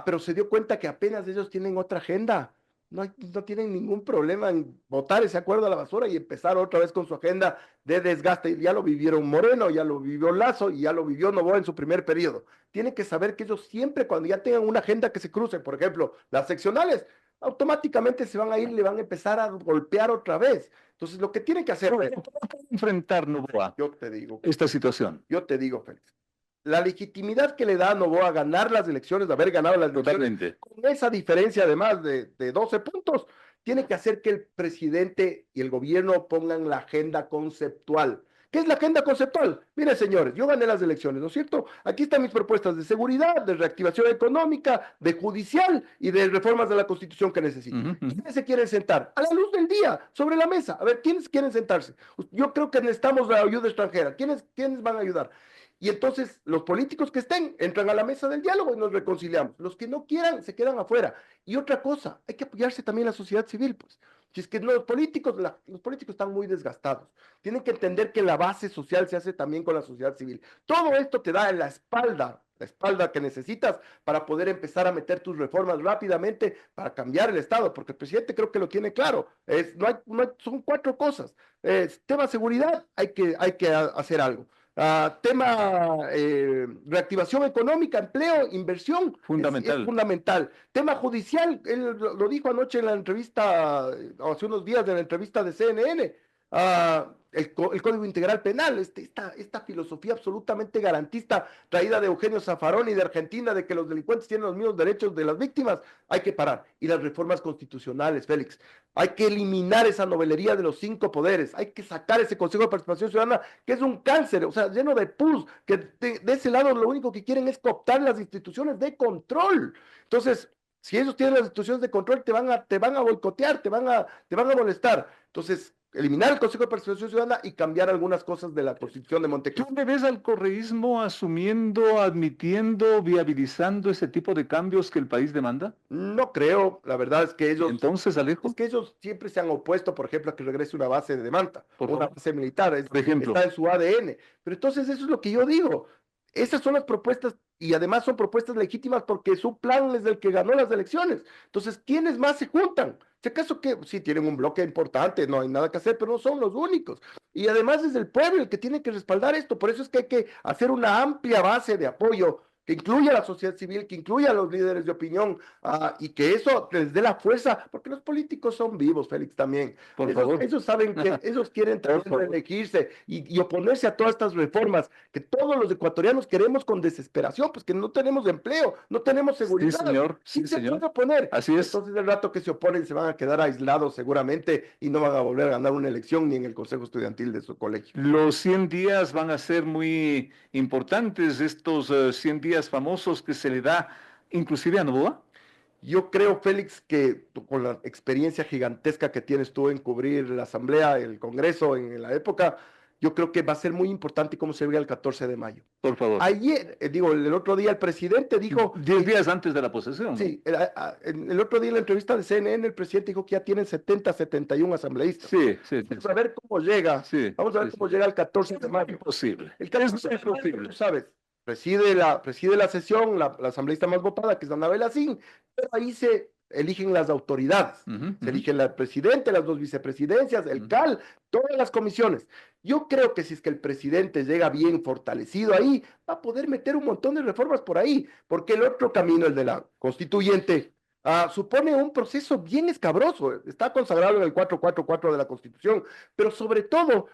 Pero se dio cuenta que apenas ellos tienen otra agenda. No tienen ningún problema en botar ese acuerdo a la basura y empezar otra vez con su agenda de desgaste. Ya lo vivieron Moreno, ya lo vivió Lazo y ya lo vivió Noboa en su primer periodo. Tienen que saber que ellos siempre cuando ya tengan una agenda que se cruce, por ejemplo, las seccionales, automáticamente se van a ir y le van a empezar a golpear otra vez. Entonces, lo que tienen que hacer, ¿Cómo enfrentar Noboa yo te digo, esta situación? Félix, la legitimidad que le da a Noboa a ganar las elecciones, de haber ganado las elecciones, Totalmente. con esa diferencia además de 12 puntos, tiene que hacer que el presidente y el gobierno pongan la agenda conceptual. ¿Qué es la agenda conceptual? Miren, señores, yo gané las elecciones, ¿no es cierto? Aquí están mis propuestas de seguridad, de reactivación económica, de judicial y de reformas de la Constitución que necesito. ¿Quiénes se quieren sentar? A la luz del día, sobre la mesa. A ver, ¿quiénes quieren sentarse? Yo creo que necesitamos la ayuda extranjera. ¿Quiénes van a ayudar? Y entonces los políticos que estén entran a la mesa del diálogo y nos reconciliamos. Los que no quieran se quedan afuera. Y otra cosa, hay que apoyarse también a la sociedad civil, pues. Si es que los políticos están muy desgastados. Tienen que entender que la base social se hace también con la sociedad civil. Todo esto te da la espalda que necesitas para poder empezar a meter tus reformas rápidamente para cambiar el Estado, porque el presidente creo que lo tiene claro. Son 4 cosas. Tema seguridad, hay que hacer algo. Tema reactivación económica, empleo, inversión, Fundamental. es fundamental. Tema judicial, él lo dijo anoche en la entrevista, hace unos días de la entrevista de CNN, el Código Integral Penal, esta filosofía absolutamente garantista traída de Eugenio Zaffaroni de Argentina, de que los delincuentes tienen los mismos derechos de las víctimas, hay que parar. Y las reformas constitucionales, Félix, hay que eliminar esa novelería de los 5 poderes, hay que sacar ese Consejo de Participación Ciudadana, que es un cáncer, o sea, lleno de pus, que de ese lado lo único que quieren es cooptar las instituciones de control. Entonces, si ellos tienen las instituciones de control, te van a boicotear, te van a molestar. Entonces, eliminar el Consejo de Participación Ciudadana y cambiar algunas cosas de la Constitución de ¿Tú Montecristo. le ves al correísmo asumiendo, admitiendo, viabilizando ese tipo de cambios que el país demanda? No creo, la verdad es que ellos... Entonces, Alejo, Es que ellos siempre se han opuesto, por ejemplo, a que regrese una base de Manta, Por una favor. base militar, Por ejemplo. está en su ADN. Pero entonces eso es lo que yo digo. Esas son las propuestas y además son propuestas legítimas porque su plan es el que ganó las elecciones. Entonces, ¿quiénes más se juntan? Si acaso que sí tienen un bloque importante, no hay nada que hacer, pero no son los únicos. Y además es el pueblo el que tiene que respaldar esto. Por eso es que hay que hacer una amplia base de apoyo que incluya a la sociedad civil, que incluya a los líderes de opinión, y que eso les dé la fuerza, porque los políticos son vivos, Félix, también. Por favor. Ellos saben que ellos quieren también reelegirse y oponerse a todas estas reformas que todos los ecuatorianos queremos con desesperación, pues que no tenemos empleo, no tenemos seguridad. Sí, señor. Sí, Sí, se señor. puede oponer. Así es. Entonces, el rato que se oponen se van a quedar aislados seguramente y no van a volver a ganar una elección ni en el consejo estudiantil de su colegio. Los 100 días van a ser muy importantes, estos 100 días famosos que se le da inclusive a Noboa. Yo creo, Félix, que con la experiencia gigantesca que tienes tú en cubrir la Asamblea, el Congreso en la época, yo creo que va a ser muy importante cómo se vea el 14 de mayo. Por favor. Ayer, el otro día el presidente dijo... 10 días antes de la posesión. Sí, el otro día en la entrevista de CNN el presidente dijo que ya tienen 71 asambleístas. Sí, sí. Vamos a ver cómo llega. Sí, Vamos a ver cómo llega el 14 de mayo. Imposible. El 14 de mayo, tú sabes, preside la sesión, la asambleísta más votada, que es Anabel Asín, pero ahí se eligen las autoridades. Se eligen la presidente, las 2 vicepresidencias, el CAL, todas las comisiones. Yo creo que si es que el presidente llega bien fortalecido ahí, va a poder meter un montón de reformas por ahí, porque el otro camino, el de la constituyente, supone un proceso bien escabroso. Está consagrado en el 444 de la Constitución, pero sobre todo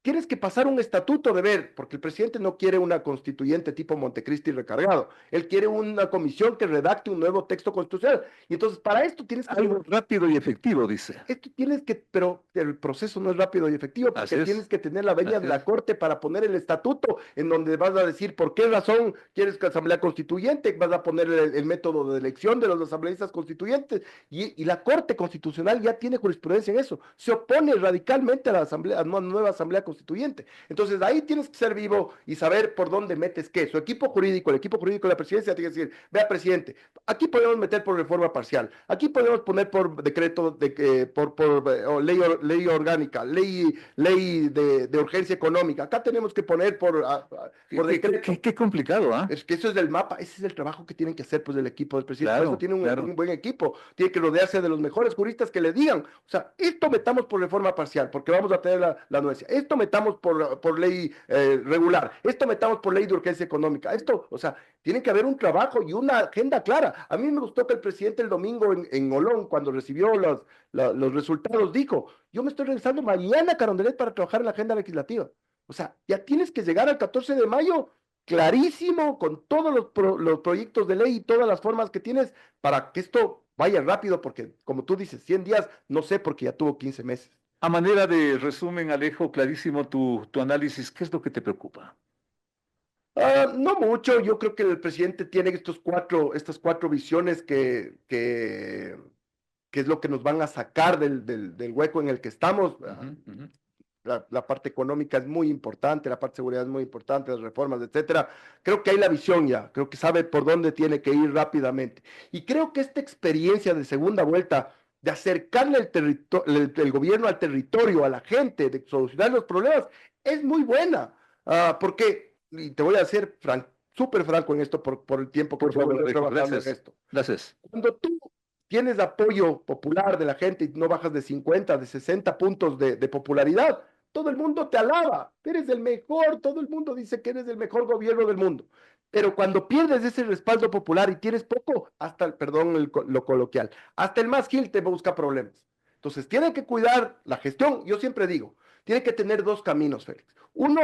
tienes que pasar un estatuto de ver, porque el presidente no quiere una constituyente tipo Montecristi recargado, él quiere una comisión que redacte un nuevo texto constitucional. Y entonces para esto tienes que... Algo rápido y efectivo, dice. Esto tienes que, pero el proceso no es rápido y efectivo, porque tienes que tener la venia de la Corte para poner el estatuto, en donde vas a decir por qué razón quieres que Asamblea Constituyente, vas a poner el método de elección de los asambleístas constituyentes, y la Corte Constitucional ya tiene jurisprudencia en eso, se opone radicalmente a la asamblea, a una nueva Asamblea Constituyente. Entonces ahí tienes que ser vivo y saber por dónde metes qué. Su equipo jurídico, el equipo jurídico de la presidencia tiene que decir, vea presidente, aquí podemos meter por reforma parcial, aquí podemos poner por decreto por ley orgánica, ley de urgencia económica. Acá tenemos que poner por decreto. Qué complicado, ¿ah? Es que eso es del mapa, ese es el trabajo que tienen que hacer pues el equipo del presidente. Claro, por eso tiene claro. un buen equipo, tiene que rodearse de los mejores juristas que le digan, o sea, esto metamos por reforma parcial, porque vamos a tener la anuencia, esto metamos por ley regular, esto metamos por ley de urgencia económica, esto, o sea, tiene que haber un trabajo y una agenda clara. A mí me gustó que el presidente el domingo en Olón, cuando recibió los resultados, dijo, yo me estoy regresando mañana a Carondelet para trabajar en la agenda legislativa. O sea, ya tienes que llegar al 14 de mayo clarísimo, con todos los proyectos de ley y todas las formas que tienes para que esto vaya rápido, porque como tú dices, 100 días, no sé, porque ya tuvo 15 meses. A manera de resumen, Alejo, clarísimo tu análisis, ¿qué es lo que te preocupa? No mucho, yo creo que el presidente tiene estas cuatro visiones que es lo que nos van a sacar del hueco en el que estamos. La parte económica es muy importante, la parte de seguridad es muy importante, las reformas, etcétera. Creo que hay la visión ya, creo que sabe por dónde tiene que ir rápidamente. Y creo que esta experiencia de segunda vuelta, de acercarle el gobierno al territorio, a la gente, de solucionar los problemas, es muy buena. Porque, y te voy a ser súper franco en esto por el tiempo que llevo trabajando en esto. Gracias. Cuando tú tienes apoyo popular de la gente y no bajas de 50, de 60 puntos de popularidad, todo el mundo te alaba, eres el mejor, todo el mundo dice que eres el mejor gobierno del mundo. Pero cuando pierdes ese respaldo popular y tienes poco, perdón lo coloquial, hasta el más gil te busca problemas. Entonces, tienen que cuidar la gestión, yo siempre digo, tiene que tener dos caminos, Félix. Uno,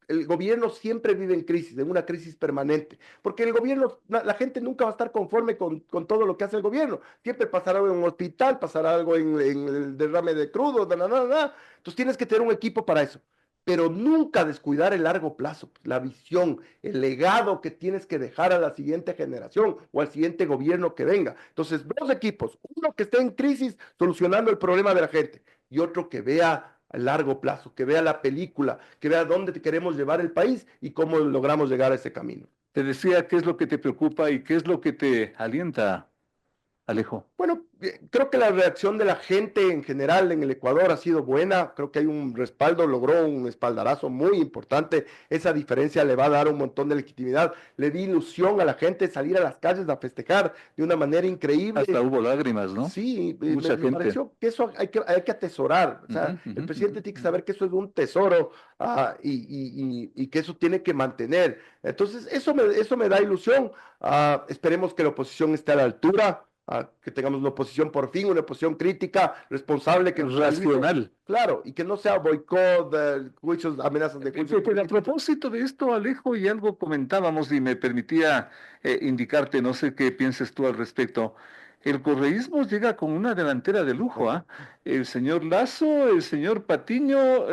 el gobierno siempre vive en crisis, en una crisis permanente, porque el gobierno, la gente nunca va a estar conforme con todo lo que hace el gobierno. Siempre pasará algo en un hospital, pasará algo en el derrame de crudo, Entonces tienes que tener un equipo para eso, pero nunca descuidar el largo plazo, la visión, el legado que tienes que dejar a la siguiente generación o al siguiente gobierno que venga. Entonces, dos equipos, uno que esté en crisis solucionando el problema de la gente y otro que vea a largo plazo, que vea la película, que vea dónde queremos llevar el país y cómo logramos llegar a ese camino. Te decía qué es lo que te preocupa y qué es lo que te alienta, Alejo. Bueno, creo que la reacción de la gente en general en el Ecuador ha sido buena, creo que hay un respaldo, logró un espaldarazo muy importante, esa diferencia le va a dar un montón de legitimidad, le di ilusión a la gente salir a las calles a festejar de una manera increíble. Hasta hubo lágrimas, ¿no? Sí, Mucha me gente. pareció que eso hay que atesorar, o sea, el presidente tiene que saber que eso es un tesoro y que eso tiene que mantener. Entonces, eso me da ilusión, esperemos que la oposición esté a la altura, que tengamos una oposición por fin, una oposición crítica, responsable, que racional. Claro, y que no sea boicot, juicios, amenazas de juicios. Pero a propósito de esto, Alejo, y algo comentábamos y me permitía indicarte, no sé qué pienses tú al respecto. El correísmo llega con una delantera de lujo, ¿ah? El señor Lasso, el señor Patiño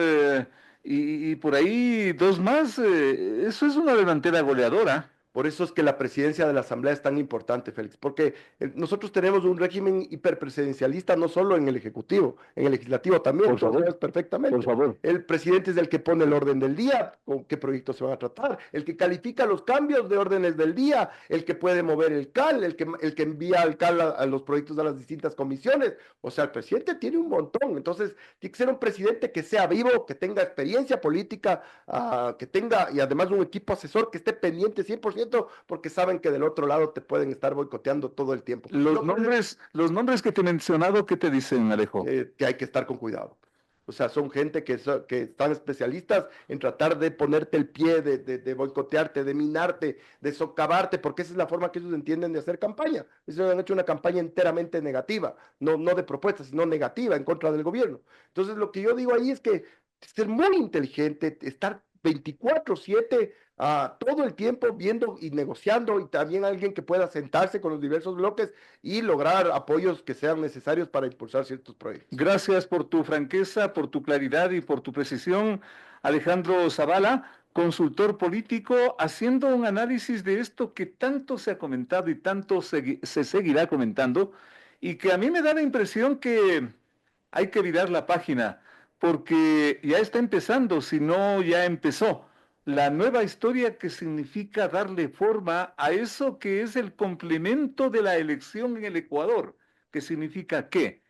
y por ahí dos más. Eso es una delantera goleadora. Por eso es que la presidencia de la Asamblea es tan importante, Félix, porque nosotros tenemos un régimen hiperpresidencialista no solo en el Ejecutivo, en el Legislativo también, por favor, sabes perfectamente. Por favor. El presidente es el que pone el orden del día, con qué proyectos se van a tratar, el que califica los cambios de órdenes del día, el que puede mover el CAL, el que envía al CAL a los proyectos a las distintas comisiones. O sea, el presidente tiene un montón, entonces tiene que ser un presidente que sea vivo, que tenga experiencia política, que tenga, y además un equipo asesor que esté pendiente 100%, porque saben que del otro lado te pueden estar boicoteando todo el tiempo. Los nombres que te he mencionado, ¿qué te dicen, Alejo? Que hay que estar con cuidado. O sea, son gente que están especialistas en tratar de ponerte el pie, de boicotearte, de minarte, de socavarte, porque esa es la forma que ellos entienden de hacer campaña. Ellos han hecho una campaña enteramente negativa, no de propuestas, sino negativa en contra del gobierno. Entonces, lo que yo digo ahí es que ser muy inteligente, estar 24/7 todo el tiempo viendo y negociando, y también alguien que pueda sentarse con los diversos bloques y lograr apoyos que sean necesarios para impulsar ciertos proyectos. Gracias por tu franqueza, por tu claridad y por tu precisión, Alejandro Zavala, consultor político, haciendo un análisis de esto que tanto se ha comentado y tanto se seguirá comentando, y que a mí me da la impresión que hay que virar la página, porque ya está empezando, si no ya empezó, la nueva historia que significa darle forma a eso que es el complemento de la elección en el Ecuador, que significa ¿qué?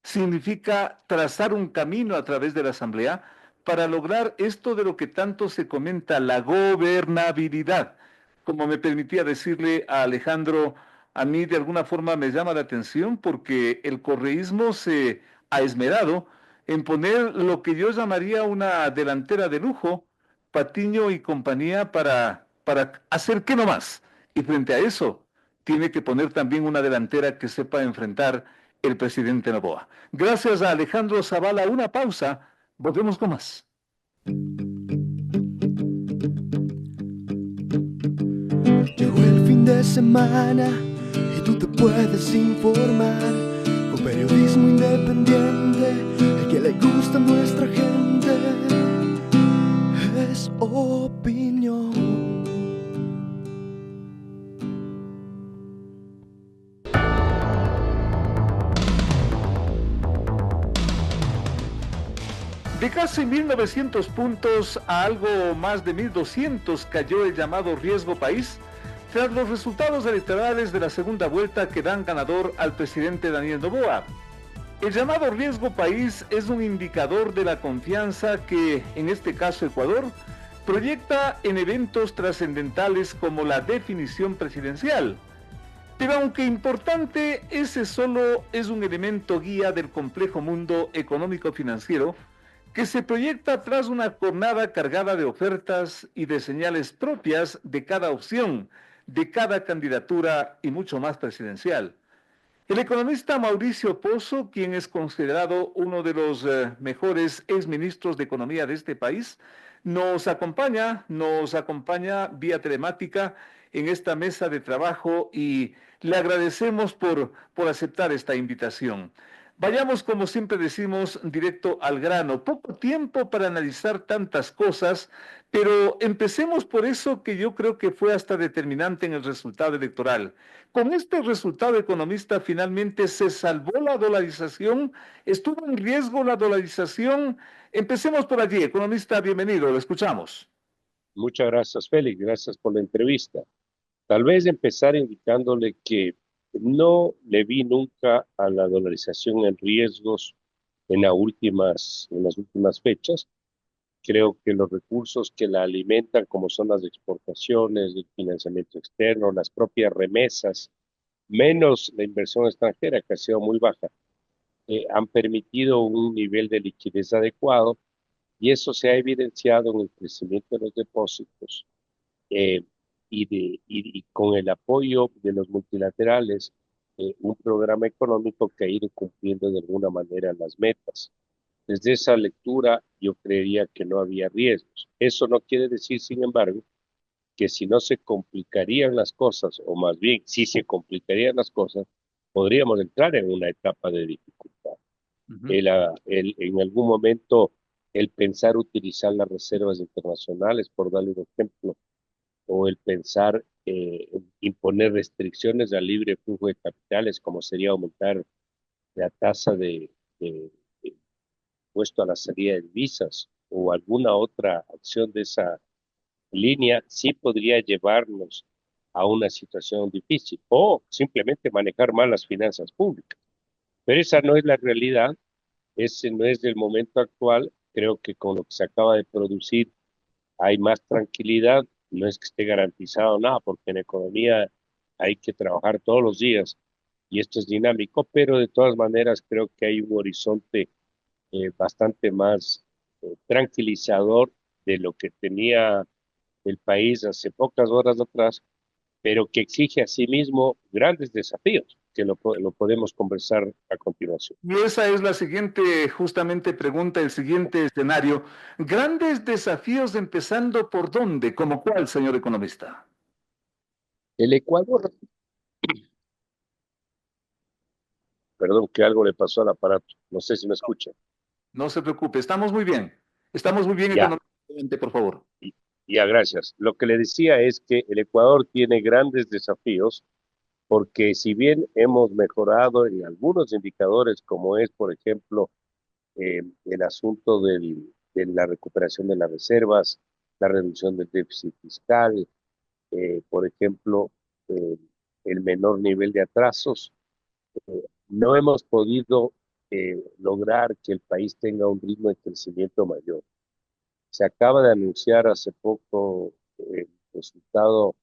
Significa trazar un camino a través de la Asamblea para lograr esto de lo que tanto se comenta, la gobernabilidad. Como me permitía decirle a Alejandro, a mí de alguna forma me llama la atención porque el correísmo se ha esmerado en poner lo que yo llamaría una delantera de lujo, Patiño y compañía, para hacer qué nomás. Y frente a eso, tiene que poner también una delantera que sepa enfrentar el presidente Noboa. Gracias a Alejandro Zavala. Una pausa. Volvemos con más. Llegó el fin de semana y tú te puedes informar con periodismo independiente, el que le gusta a nuestra gente es opinión. De casi 1.900 puntos a algo más de 1.200 cayó el llamado riesgo país tras los resultados electorales de la segunda vuelta que dan ganador al presidente Daniel Noboa. El llamado riesgo país es un indicador de la confianza que, en este caso Ecuador, proyecta en eventos trascendentales como la definición presidencial. Pero aunque importante, ese solo es un elemento guía del complejo mundo económico-financiero que se proyecta tras una jornada cargada de ofertas y de señales propias de cada opción, de cada candidatura y mucho más presidencial. El economista Mauricio Pozo, quien es considerado uno de los mejores exministros de Economía de este país, nos acompaña vía telemática en esta mesa de trabajo y le agradecemos por aceptar esta invitación. Vayamos, como siempre decimos, directo al grano. Poco tiempo para analizar tantas cosas, pero empecemos por eso que yo creo que fue hasta determinante en el resultado electoral. Con este resultado economista finalmente se salvó la dolarización, estuvo en riesgo la dolarización. Empecemos por allí. Economista, bienvenido, lo escuchamos. Muchas gracias, Félix. Gracias por la entrevista. Tal vez empezar indicándole que no le vi nunca a la dolarización en riesgos en las últimas fechas. Creo que los recursos que la alimentan, como son las exportaciones, el financiamiento externo, las propias remesas, menos la inversión extranjera, que ha sido muy baja, han permitido un nivel de liquidez adecuado y eso se ha evidenciado en el crecimiento de los depósitos eh, y con el apoyo de los multilaterales, un programa económico que ha ido cumpliendo de alguna manera las metas. Desde esa lectura yo creería que no había riesgos. Eso no quiere decir, sin embargo, que si no se complicarían las cosas, o más bien si se complicarían las cosas, podríamos entrar en una etapa de dificultad. En algún momento el pensar utilizar las reservas internacionales, por darle un ejemplo, o el pensar imponer restricciones al libre flujo de capitales, como sería aumentar la tasa de impuesto a la salida de divisas o alguna otra acción de esa línea, sí podría llevarnos a una situación difícil o simplemente manejar mal las finanzas públicas. Pero esa no es la realidad, ese no es el momento actual. Creo que con lo que se acaba de producir hay más tranquilidad. No es que esté garantizado nada, porque en economía hay que trabajar todos los días y esto es dinámico, pero de todas maneras creo que hay un horizonte bastante más tranquilizador de lo que tenía el país hace pocas horas atrás, pero que exige asimismo grandes desafíos, que lo podemos conversar a continuación. Y esa es la siguiente, justamente pregunta, el siguiente escenario. Grandes desafíos empezando por dónde, como cuál, señor economista. El Ecuador, perdón que algo le pasó al aparato, no sé si me escucha. No se preocupe, estamos muy bien. Estamos muy bien Ya, económicamente, por favor. ya, gracias. Lo que le decía es que el Ecuador tiene grandes desafíos porque si bien hemos mejorado en algunos indicadores, como es, por ejemplo, el asunto de la recuperación de las reservas, la reducción del déficit fiscal, por ejemplo, eh, el menor nivel de atrasos, no hemos podido lograr que el país tenga un ritmo de crecimiento mayor. Se acaba de anunciar hace poco el resultado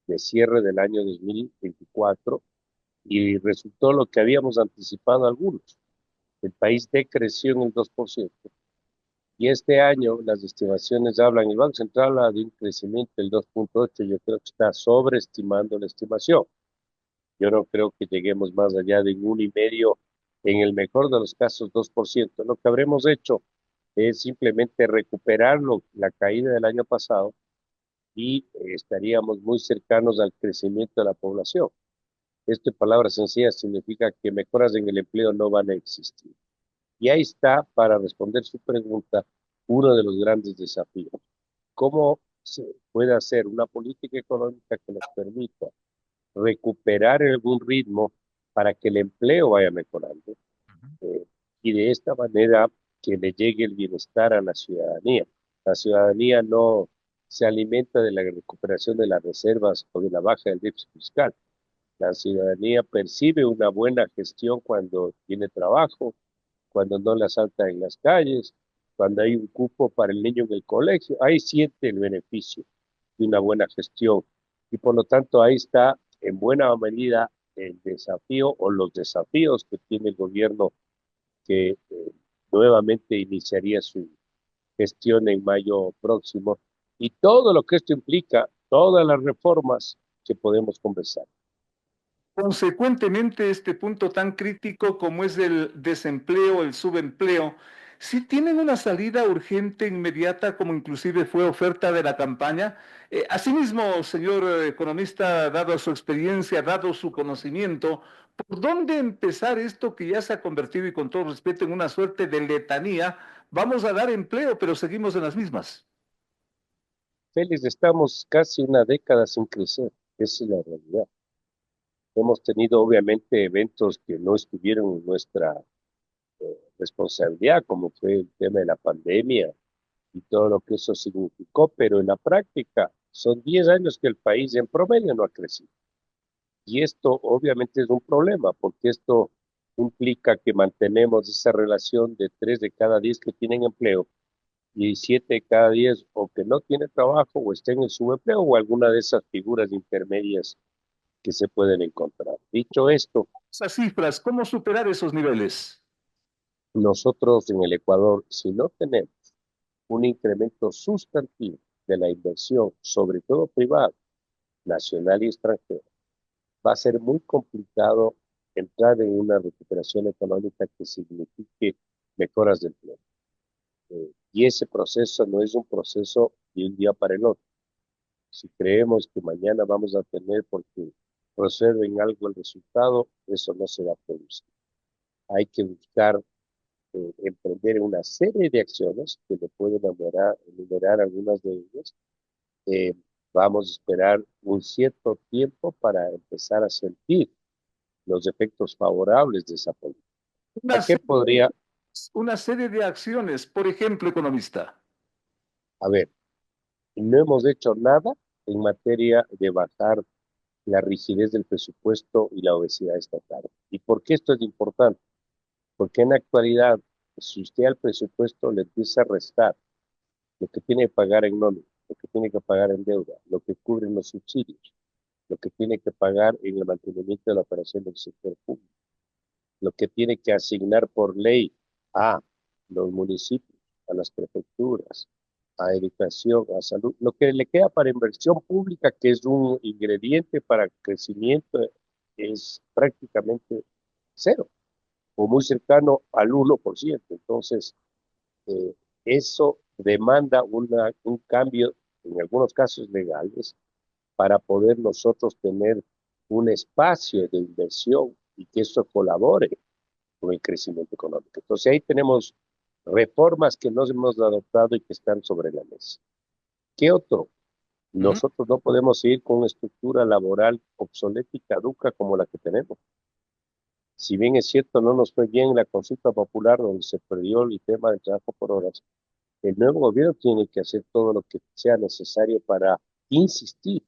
de cierre del año 2024 y resultó lo que habíamos anticipado algunos. El país decreció en el 2%. Y este año las estimaciones hablan, el Banco Central habla de un crecimiento del 2.8, yo creo que está sobreestimando la estimación. Yo no creo que lleguemos más allá de un 1,5, en el mejor de los casos 2%. Lo que habremos hecho es simplemente recuperar la caída del año pasado y estaríamos muy cercanos al crecimiento de la población. Esto en palabras sencillas significa que mejoras en el empleo no van a existir. Y ahí está, para responder su pregunta, uno de los grandes desafíos. ¿Cómo se puede hacer una política económica que nos permita recuperar algún ritmo para que el empleo vaya mejorando? eh, y de esta manera que le llegue el bienestar a la ciudadanía. La ciudadanía no se alimenta de la recuperación de las reservas o de la baja del déficit fiscal. La ciudadanía percibe una buena gestión cuando tiene trabajo, cuando no la asaltan en las calles, cuando hay un cupo para el niño en el colegio, ahí siente el beneficio de una buena gestión. Y por lo tanto ahí está en buena medida el desafío o los desafíos que tiene el gobierno que nuevamente iniciaría su gestión en mayo próximo y todo lo que esto implica, todas las reformas que podemos conversar. Consecuentemente, este punto tan crítico como es el desempleo, el subempleo, sí tienen una salida urgente, inmediata, como inclusive fue oferta de la campaña. Asimismo, señor economista, dado su experiencia, dado su conocimiento, ¿por dónde empezar esto que ya se ha convertido, y con todo respeto, en una suerte de letanía? Vamos a dar empleo, pero seguimos en las mismas. Félix, estamos casi una década sin crecer, esa es la realidad. Hemos tenido obviamente eventos que no estuvieron en nuestra responsabilidad, como fue el tema de la pandemia y todo lo que eso significó, pero en la práctica son 10 años que el país en promedio no ha crecido. Y esto obviamente es un problema, porque esto implica que mantenemos esa relación de 3 de cada 10 que tienen empleo y 7 de cada 10 o que no tiene trabajo o está en el subempleo o alguna de esas figuras intermedias que se pueden encontrar. Dicho esto, Esas cifras, ¿cómo superar esos niveles? nosotros en el Ecuador, si no tenemos un incremento sustantivo de la inversión, sobre todo privada, nacional y extranjera, va a ser muy complicado entrar en una recuperación económica que signifique mejoras de empleo. Y ese proceso no es un proceso de un día para el otro. Si creemos que mañana vamos a tener, porque procede en algo el resultado, eso no se va a producir. Hay que buscar emprender una serie de acciones que le pueden enumerar algunas de ellas. Eh, Vamos a esperar un cierto tiempo para empezar a sentir los efectos favorables de esa política. ¿A Una qué serie, podría? una serie de acciones, por ejemplo, economista. A ver, no hemos hecho nada en materia de bajar la rigidez del presupuesto y la obesidad estatal. ¿Y por qué esto es importante? Porque en la actualidad, si usted al presupuesto le empieza a restar lo que tiene que pagar en nómina, lo que tiene que pagar en deuda, lo que cubren los subsidios, lo que tiene que pagar en el mantenimiento de la operación del sector público, lo que tiene que asignar por ley a los municipios, a las prefecturas, a educación, a salud. Lo que le queda para inversión pública, que es un ingrediente para crecimiento, es prácticamente cero, o muy cercano al 1%. Entonces, eh, eso demanda un cambio, en algunos casos legales, para poder nosotros tener un espacio de inversión y que eso colabore con el crecimiento económico. Entonces ahí tenemos reformas que nos hemos adoptado y que están sobre la mesa. ¿Qué otro? Ujú. Nosotros no podemos seguir con una estructura laboral obsoleta y caduca como la que tenemos. Si bien es cierto, no nos fue bien la consulta popular donde se perdió el tema del trabajo por horas, el nuevo gobierno tiene que hacer todo lo que sea necesario para insistir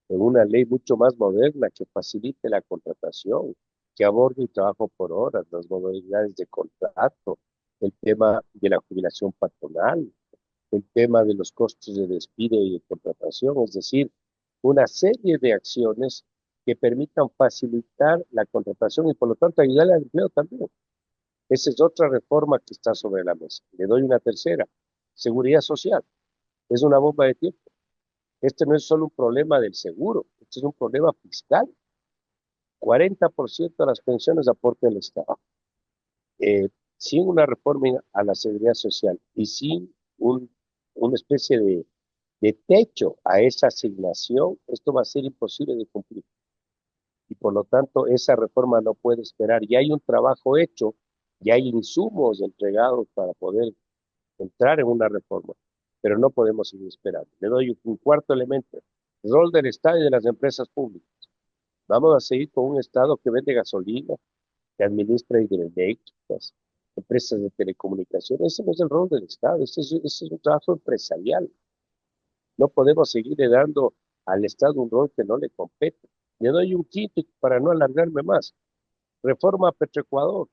en una ley mucho más moderna que facilite la contratación, que aborde el trabajo por horas, las modalidades de contrato, el tema de la jubilación patronal, el tema de los costos de despido y de contratación, es decir, una serie de acciones que permitan facilitar la contratación y por lo tanto ayudar al empleo también. Esa es otra reforma que está sobre la mesa. Le doy una tercera, seguridad social. Es una bomba de tiempo. Este no es solo un problema del seguro, este es un problema fiscal. 40% de las pensiones aporta el Estado. Sin una reforma a la seguridad social y sin una especie de techo a esa asignación, esto va a ser imposible de cumplir. Y por lo tanto, esa reforma no puede esperar. Ya hay un trabajo hecho, ya hay insumos entregados para poder entrar en una reforma, pero no podemos seguir esperando. Le doy un cuarto elemento, el rol del Estado y de las empresas públicas. Vamos a seguir con un Estado que vende gasolina, que administra hidroeléctricas, empresas de telecomunicaciones. Ese no es el rol del Estado, ese es un trabajo empresarial. No podemos seguirle dando al Estado un rol que no le compete. Le doy un quinto para no alargarme más. Reforma a Petroecuador.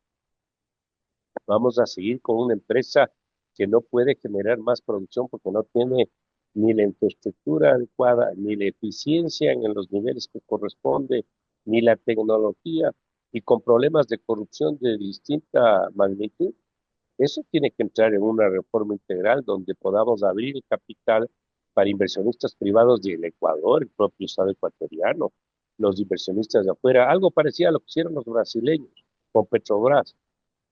Vamos a seguir con una empresa que no puede generar más producción porque no tiene ni la infraestructura adecuada, ni la eficiencia en los niveles que corresponde, ni la tecnología, y con problemas de corrupción de distinta magnitud. Eso tiene que entrar en una reforma integral donde podamos abrir el capital para inversionistas privados del Ecuador, el propio Estado ecuatoriano, los inversionistas de afuera, algo parecido a lo que hicieron los brasileños con Petrobras,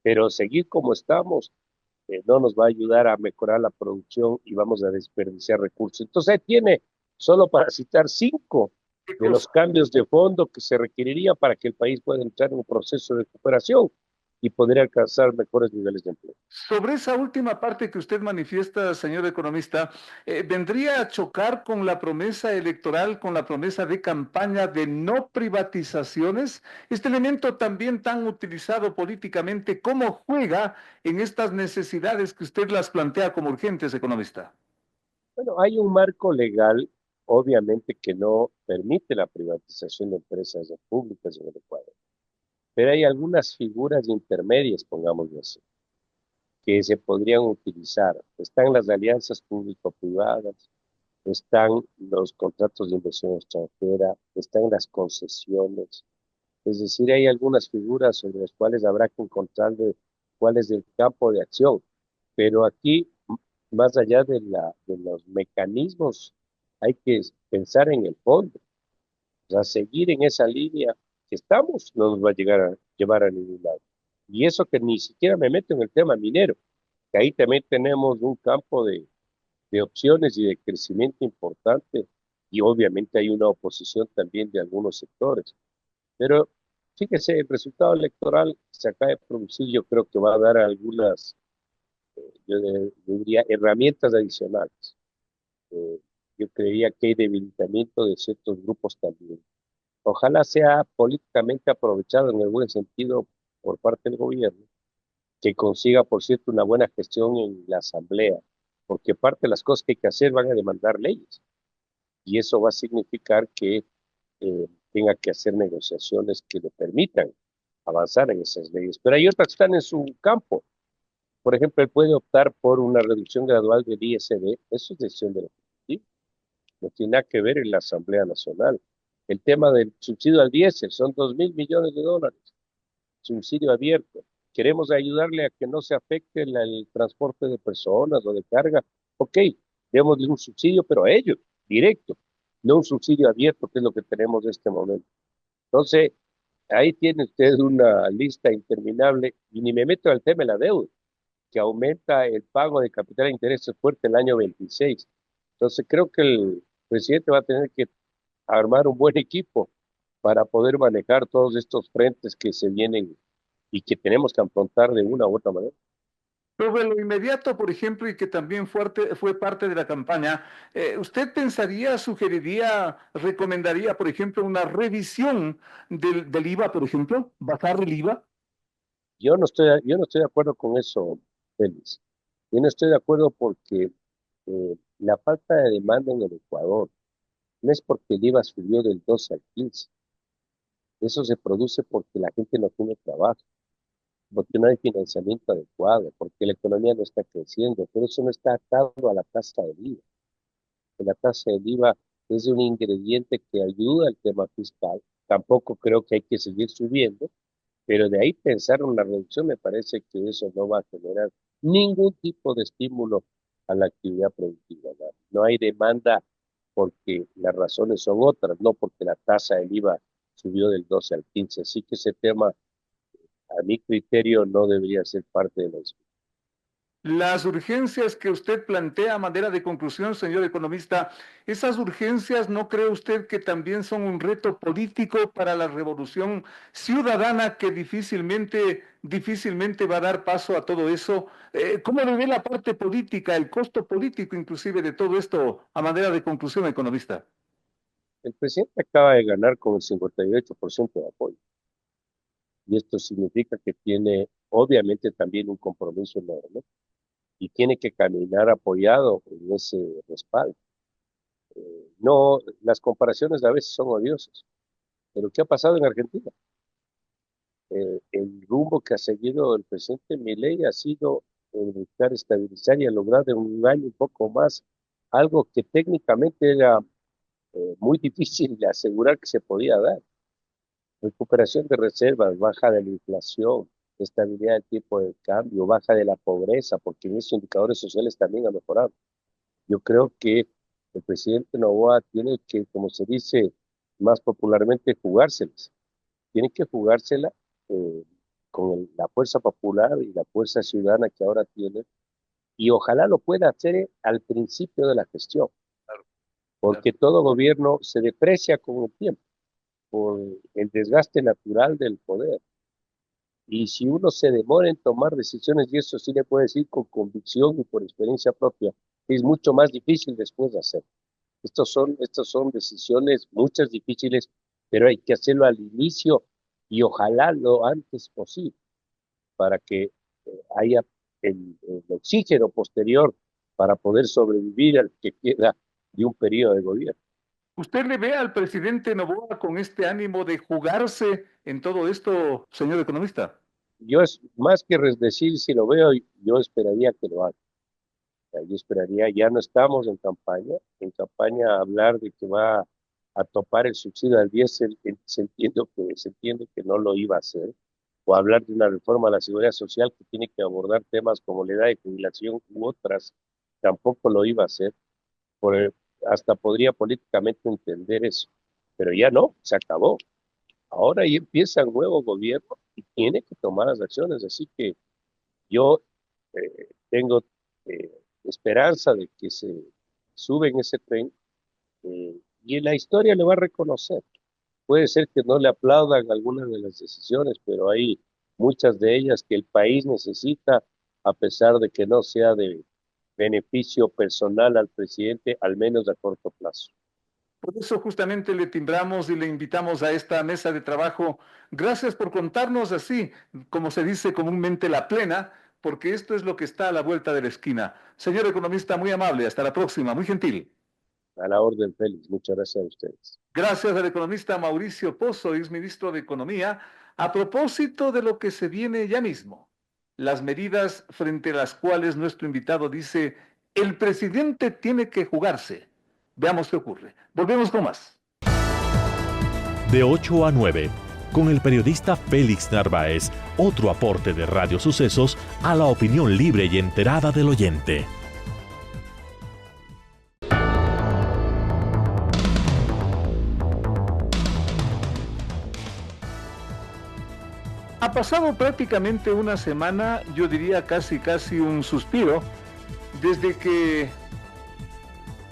pero seguir como estamos no nos va a ayudar a mejorar la producción y vamos a desperdiciar recursos. Entonces ahí tiene, solo para citar, 5 de los cambios de fondo que se requeriría para que el país pueda entrar en un proceso de recuperación y poder alcanzar mejores niveles de empleo. Sobre esa última parte que usted manifiesta, señor economista, ¿vendría a chocar con la promesa electoral, con la promesa de campaña de no privatizaciones? Este elemento también tan utilizado políticamente, ¿cómo juega en estas necesidades que usted las plantea como urgentes, economista? Bueno, hay un marco legal, obviamente, que no permite la privatización de empresas públicas en el Ecuador, pero hay algunas figuras intermedias, pongámoslo así, que se podrían utilizar. Están las alianzas público-privadas, están los contratos de inversión extranjera, están las concesiones. Es decir, hay algunas figuras sobre las cuales habrá que encontrar cuál es el campo de acción. Pero aquí, más allá de los mecanismos, hay que pensar en el fondo. O sea, seguir en esa línea que estamos no nos va a llevar a ningún lado. Y eso que ni siquiera me meto en el tema minero, que ahí también tenemos un campo de opciones y de crecimiento importante, y obviamente hay una oposición también de algunos sectores. Pero fíjese, el resultado electoral que se acaba de producir, yo creo que va a dar algunas, diría, herramientas adicionales. Eh, yo creía que hay debilitamiento de ciertos grupos también. Ojalá sea políticamente aprovechado en el buen sentido por parte del gobierno, que consiga, por cierto, una buena gestión en la asamblea, porque parte de las cosas que hay que hacer van a demandar leyes, y eso va a significar que tenga que hacer negociaciones que le permitan avanzar en esas leyes. Pero hay otras que están en su campo. Por ejemplo, él puede optar por una reducción gradual del ISD, eso es decisión del Ejecutivo, no tiene nada que ver en la Asamblea Nacional. El tema del subsidio al diésel son 2.000 millones de dólares, subsidio abierto. Queremos ayudarle a que no se afecte el transporte de personas o de carga. Ok, démosle un subsidio, pero a ellos, directo, no un subsidio abierto, que es lo que tenemos en este momento. Entonces, ahí tiene usted una lista interminable, y ni me meto al tema de la deuda, que aumenta el pago de capital de intereses fuerte el año 26. Entonces, creo que el presidente va a tener que armar un buen equipo para poder manejar todos estos frentes que se vienen y que tenemos que afrontar de una u otra manera. Pero en lo inmediato, por ejemplo, y que también fue parte de la campaña, ¿usted pensaría, sugeriría, recomendaría, por ejemplo, una revisión del IVA, por ejemplo? ¿Bajar el IVA? Yo no estoy de acuerdo con eso, Félix. Yo no estoy de acuerdo porque la falta de demanda en el Ecuador no es porque el IVA subió del 12 al 15. Eso se produce porque la gente no tiene trabajo, porque no hay financiamiento adecuado, porque la economía no está creciendo, pero eso no está atado a la tasa del IVA. La tasa del IVA es un ingrediente que ayuda al tema fiscal. Tampoco creo que hay que seguir subiendo, pero de ahí pensar en una reducción me parece que eso no va a generar ningún tipo de estímulo a la actividad productiva. No hay demanda porque las razones son otras, no porque la tasa del IVA subió del 12 al 15. Así que ese tema, a mi criterio, no debería ser parte de la discusión. Las urgencias que usted plantea a manera de conclusión, señor economista, ¿esas urgencias no cree usted que también son un reto político para la revolución ciudadana que difícilmente va a dar paso a todo eso? ¿Cómo le ve la parte política, el costo político inclusive de todo esto a manera de conclusión, economista? El presidente acaba de ganar con el 58% de apoyo. Y esto significa que tiene obviamente también un compromiso enorme y tiene que caminar apoyado en ese respaldo. No, las comparaciones a veces son odiosas, pero ¿qué ha pasado en Argentina? El rumbo que ha seguido el presidente Milei ha sido buscar estabilizar y lograr en un año un poco más algo que técnicamente era muy difícil de asegurar que se podía dar. Recuperación de reservas, baja de la inflación, estabilidad del tipo de cambio, baja de la pobreza, porque en esos indicadores sociales también ha mejorado. Yo creo que el presidente Noboa tiene que, como se dice más popularmente, jugárselas. Tiene que jugársela con la fuerza popular y la fuerza ciudadana que ahora tiene, y ojalá lo pueda hacer al principio de la gestión, porque todo gobierno se deprecia con el tiempo, por el desgaste natural del poder. Y si uno se demora en tomar decisiones, y eso sí le puedo decir con convicción y por experiencia propia, es mucho más difícil después de hacer. Estas son decisiones muchas difíciles, pero hay que hacerlo al inicio y ojalá lo antes posible para que haya el oxígeno posterior para poder sobrevivir al que queda de un periodo de gobierno. ¿Usted le ve al presidente Noboa con este ánimo de jugarse en todo esto, señor economista? Yo es más que decir si lo veo, yo esperaría que lo haga. Yo esperaría, ya no estamos en campaña hablar de que va a topar el subsidio al 10, se entiende que no lo iba a hacer, o hablar de una reforma a la seguridad social que tiene que abordar temas como la edad de jubilación u otras, tampoco lo iba a hacer, hasta podría políticamente entender eso, pero ya no, se acabó. Ahora ahí empieza el nuevo gobierno y tiene que tomar las acciones, así que yo tengo esperanza de que se sube en ese tren y la historia le va a reconocer. Puede ser que no le aplaudan algunas de las decisiones, pero hay muchas de ellas que el país necesita, a pesar de que no sea de beneficio personal al presidente, al menos a corto plazo. Por eso justamente le timbramos y le invitamos a esta mesa de trabajo. Gracias por contarnos así, como se dice comúnmente, la plena, porque esto es lo que está a la vuelta de la esquina. Señor economista, muy amable, hasta la próxima, muy gentil. A la orden, Félix. Muchas gracias a ustedes. Gracias al economista Mauricio Pozo, exministro de Economía, a propósito de lo que se viene ya mismo. Las medidas frente a las cuales nuestro invitado dice, el presidente tiene que jugarse. Veamos qué ocurre. Volvemos con más. De 8 a 9, con el periodista Félix Narváez, otro aporte de Radio Sucesos a la opinión libre y enterada del oyente. pasado prácticamente una semana, yo diría casi un suspiro, desde que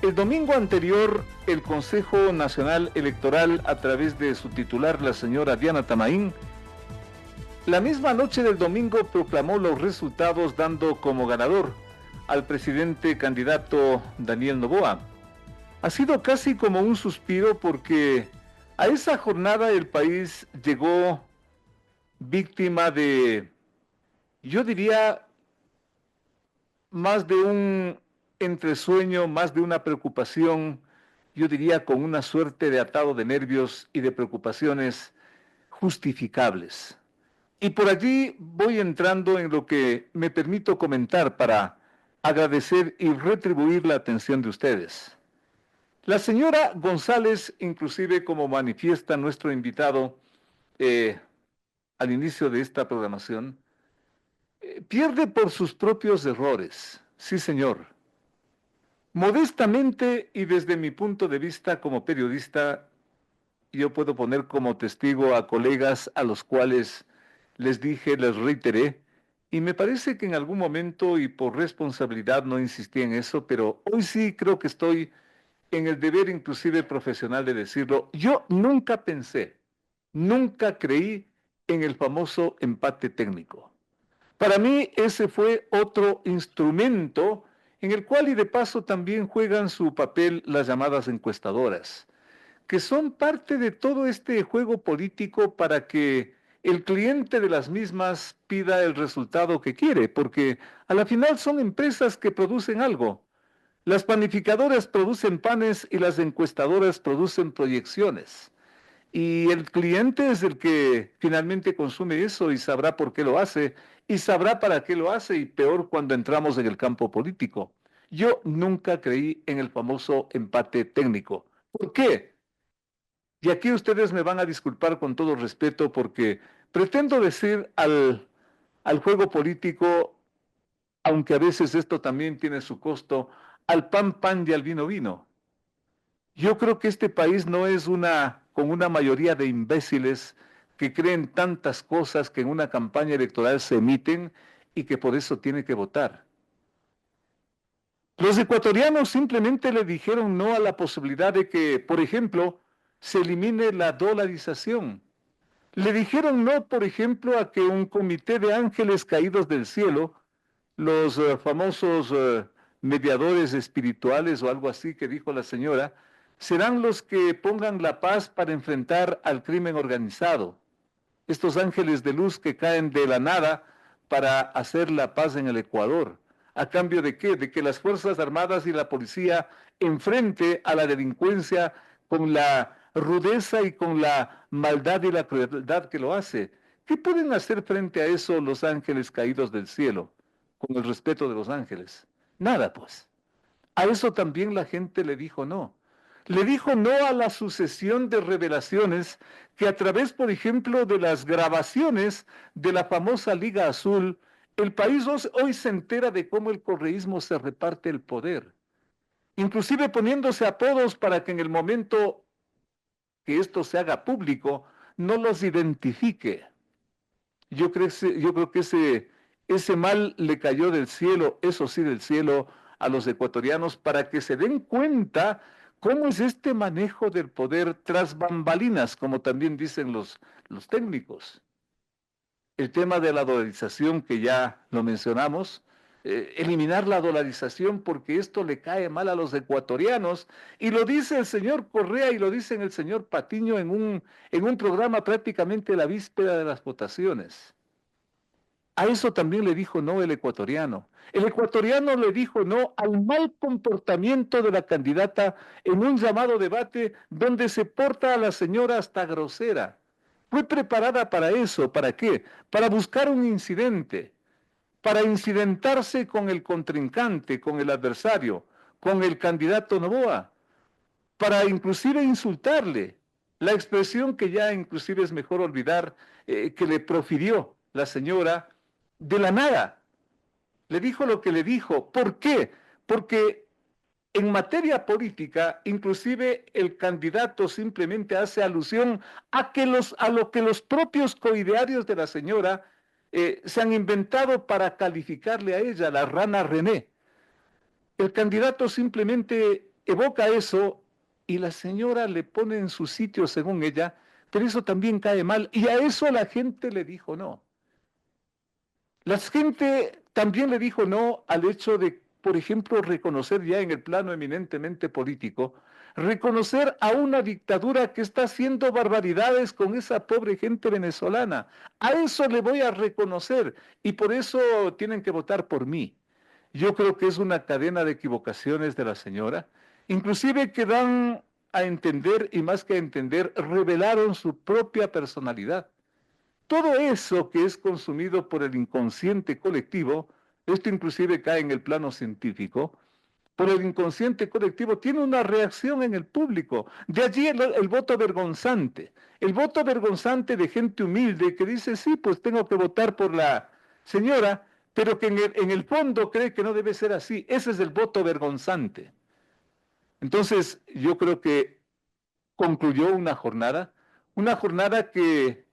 el domingo anterior el Consejo Nacional Electoral, a través de su titular, la señora Diana Tamaín, la misma noche del domingo proclamó los resultados, dando como ganador al presidente candidato Daniel Noboa. Ha sido casi como un suspiro, porque a esa jornada el país llegó víctima de, yo diría, más de un entresueño, más de una preocupación, yo diría con una suerte de atado de nervios y de preocupaciones justificables. Y por allí voy entrando en lo que me permito comentar para agradecer y retribuir la atención de ustedes. La señora González, inclusive como manifiesta nuestro invitado al inicio de esta programación, pierde por sus propios errores. Sí, señor. Modestamente y desde mi punto de vista como periodista, yo puedo poner como testigo a colegas a los cuales les dije, les reiteré, y me parece que en algún momento y por responsabilidad no insistí en eso, pero hoy sí creo que estoy en el deber inclusive profesional de decirlo. Yo nunca pensé, nunca creí en el famoso empate técnico. Para mí ese fue otro instrumento en el cual, y de paso también juegan su papel las llamadas encuestadoras, que son parte de todo este juego político para que el cliente de las mismas pida el resultado que quiere, porque a la final son empresas que producen algo. Las panificadoras producen panes y las encuestadoras producen proyecciones. Y el cliente es el que finalmente consume eso y sabrá por qué lo hace y sabrá para qué lo hace, y peor cuando entramos en el campo político. Yo nunca creí en el famoso empate técnico. ¿Por qué? Y aquí ustedes me van a disculpar con todo respeto, porque pretendo decir al juego político, aunque a veces esto también tiene su costo, al pan pan y al vino vino. Yo creo que este país no es con una mayoría de imbéciles que creen tantas cosas que en una campaña electoral se emiten y que por eso tiene que votar. Los ecuatorianos simplemente le dijeron no a la posibilidad de que, por ejemplo, se elimine la dolarización. Le dijeron no, por ejemplo, a que un comité de ángeles caídos del cielo, los famosos mediadores espirituales o algo así que dijo la señora, serán los que pongan la paz para enfrentar al crimen organizado. Estos ángeles de luz que caen de la nada para hacer la paz en el Ecuador. ¿A cambio de qué? De que las Fuerzas Armadas y la policía enfrente a la delincuencia con la rudeza y con la maldad y la crueldad que lo hace. ¿Qué pueden hacer frente a eso los ángeles caídos del cielo, con el respeto de los ángeles? Nada, pues. A eso también la gente le dijo no. Le dijo no a la sucesión de revelaciones que, a través, por ejemplo, de las grabaciones de la famosa Liga Azul, el país hoy se entera de cómo el correísmo se reparte el poder, inclusive poniéndose apodos para que en el momento que esto se haga público no los identifique. Yo creo que ese mal le cayó del cielo, eso sí, del cielo, a los ecuatorianos, para que se den cuenta cómo es este manejo del poder tras bambalinas, como también dicen los técnicos. El tema de la dolarización, que ya lo mencionamos, eliminar la dolarización porque esto le cae mal a los ecuatorianos, y lo dice el señor Correa y lo dice el señor Patiño en un programa prácticamente la víspera de las votaciones. A eso también le dijo no el ecuatoriano. El ecuatoriano le dijo no al mal comportamiento de la candidata en un llamado debate donde se porta a la señora hasta grosera. Fue preparada para eso. ¿Para qué? Para buscar un incidente, para incidentarse con el contrincante, con el adversario, con el candidato Noboa, para inclusive insultarle. La expresión que ya inclusive es mejor olvidar, que le profirió la señora de la nada. Le dijo lo que le dijo. ¿Por qué? Porque en materia política, inclusive el candidato simplemente hace alusión a lo que los propios coidearios de la señora se han inventado para calificarle a ella, la rana René. El candidato simplemente evoca eso y la señora le pone en su sitio según ella, pero eso también cae mal y a eso la gente le dijo no. La gente también le dijo no al hecho de, por ejemplo, reconocer ya en el plano eminentemente político, reconocer a una dictadura que está haciendo barbaridades con esa pobre gente venezolana. A eso le voy a reconocer y por eso tienen que votar por mí. Yo creo que es una cadena de equivocaciones de la señora, inclusive que dan a entender, y más que a entender, revelaron su propia personalidad. Todo eso que es consumido por el inconsciente colectivo, esto inclusive cae en el plano científico, por el inconsciente colectivo tiene una reacción en el público. De allí el voto vergonzante. El voto vergonzante de gente humilde que dice, sí, pues tengo que votar por la señora, pero que en el fondo cree que no debe ser así. Ese es el voto vergonzante. Entonces, yo creo que concluyó una jornada que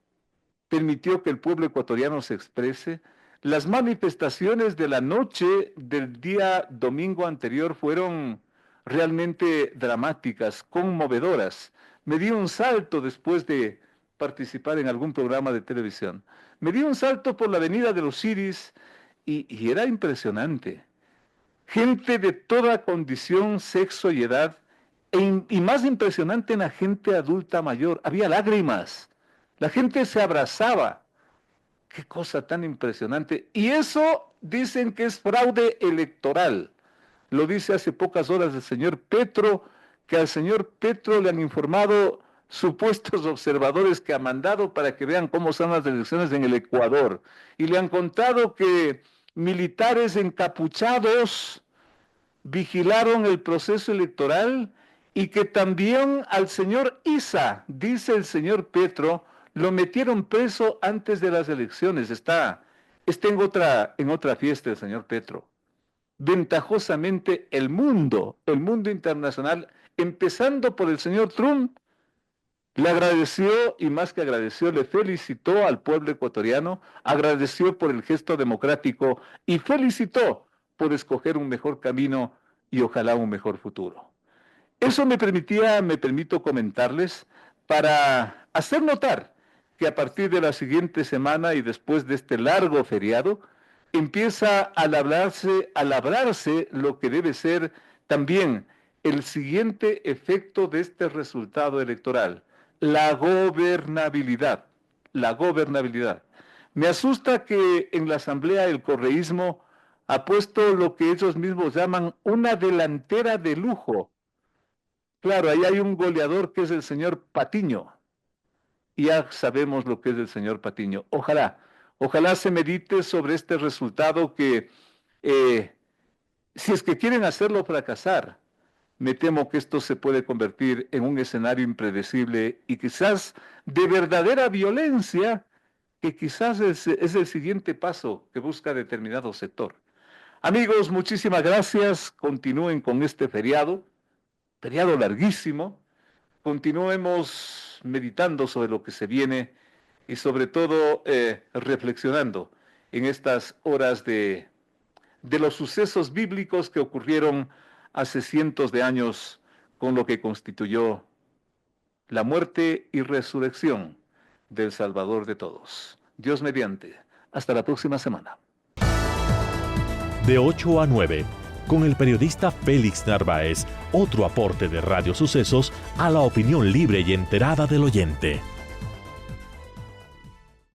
permitió que el pueblo ecuatoriano se exprese. Las manifestaciones de la noche del día domingo anterior fueron realmente dramáticas, conmovedoras. Me di un salto después de participar en algún programa de televisión. Me di un salto por la avenida de los Iris y era impresionante. Gente de toda condición, sexo y edad, y más impresionante en la gente adulta mayor. Había lágrimas. La gente se abrazaba. Qué cosa tan impresionante. Y eso dicen que es fraude electoral. Lo dice hace pocas horas el señor Petro, que al señor Petro le han informado supuestos observadores que ha mandado para que vean cómo son las elecciones en el Ecuador. Y le han contado que militares encapuchados vigilaron el proceso electoral y que también al señor Isa, dice el señor Petro, lo metieron preso antes de las elecciones. Está en otra fiesta el señor Petro. Ventajosamente el mundo internacional, empezando por el señor Trump, le agradeció y más que agradeció, le felicitó al pueblo ecuatoriano, agradeció por el gesto democrático y felicitó por escoger un mejor camino y ojalá un mejor futuro. Eso me permito comentarles para hacer notar que a partir de la siguiente semana y después de este largo feriado, empieza a labrarse lo que debe ser también el siguiente efecto de este resultado electoral, la gobernabilidad. Me asusta que en la Asamblea el correísmo ha puesto lo que ellos mismos llaman una delantera de lujo. Claro, ahí hay un goleador que es el señor Patiño. Ya sabemos lo que es el señor Patiño. Ojalá se medite sobre este resultado que, si es que quieren hacerlo fracasar, me temo que esto se puede convertir en un escenario impredecible y quizás de verdadera violencia, que quizás es el siguiente paso que busca determinado sector. Amigos, muchísimas gracias. Continúen con este feriado larguísimo. Continuemos meditando sobre lo que se viene y sobre todo reflexionando en estas horas de los sucesos bíblicos que ocurrieron hace cientos de años con lo que constituyó la muerte y resurrección del Salvador de todos. Dios mediante. Hasta la próxima semana. De 8 a 9, con el periodista Félix Narváez, otro aporte de Radio Sucesos a la opinión libre y enterada del oyente.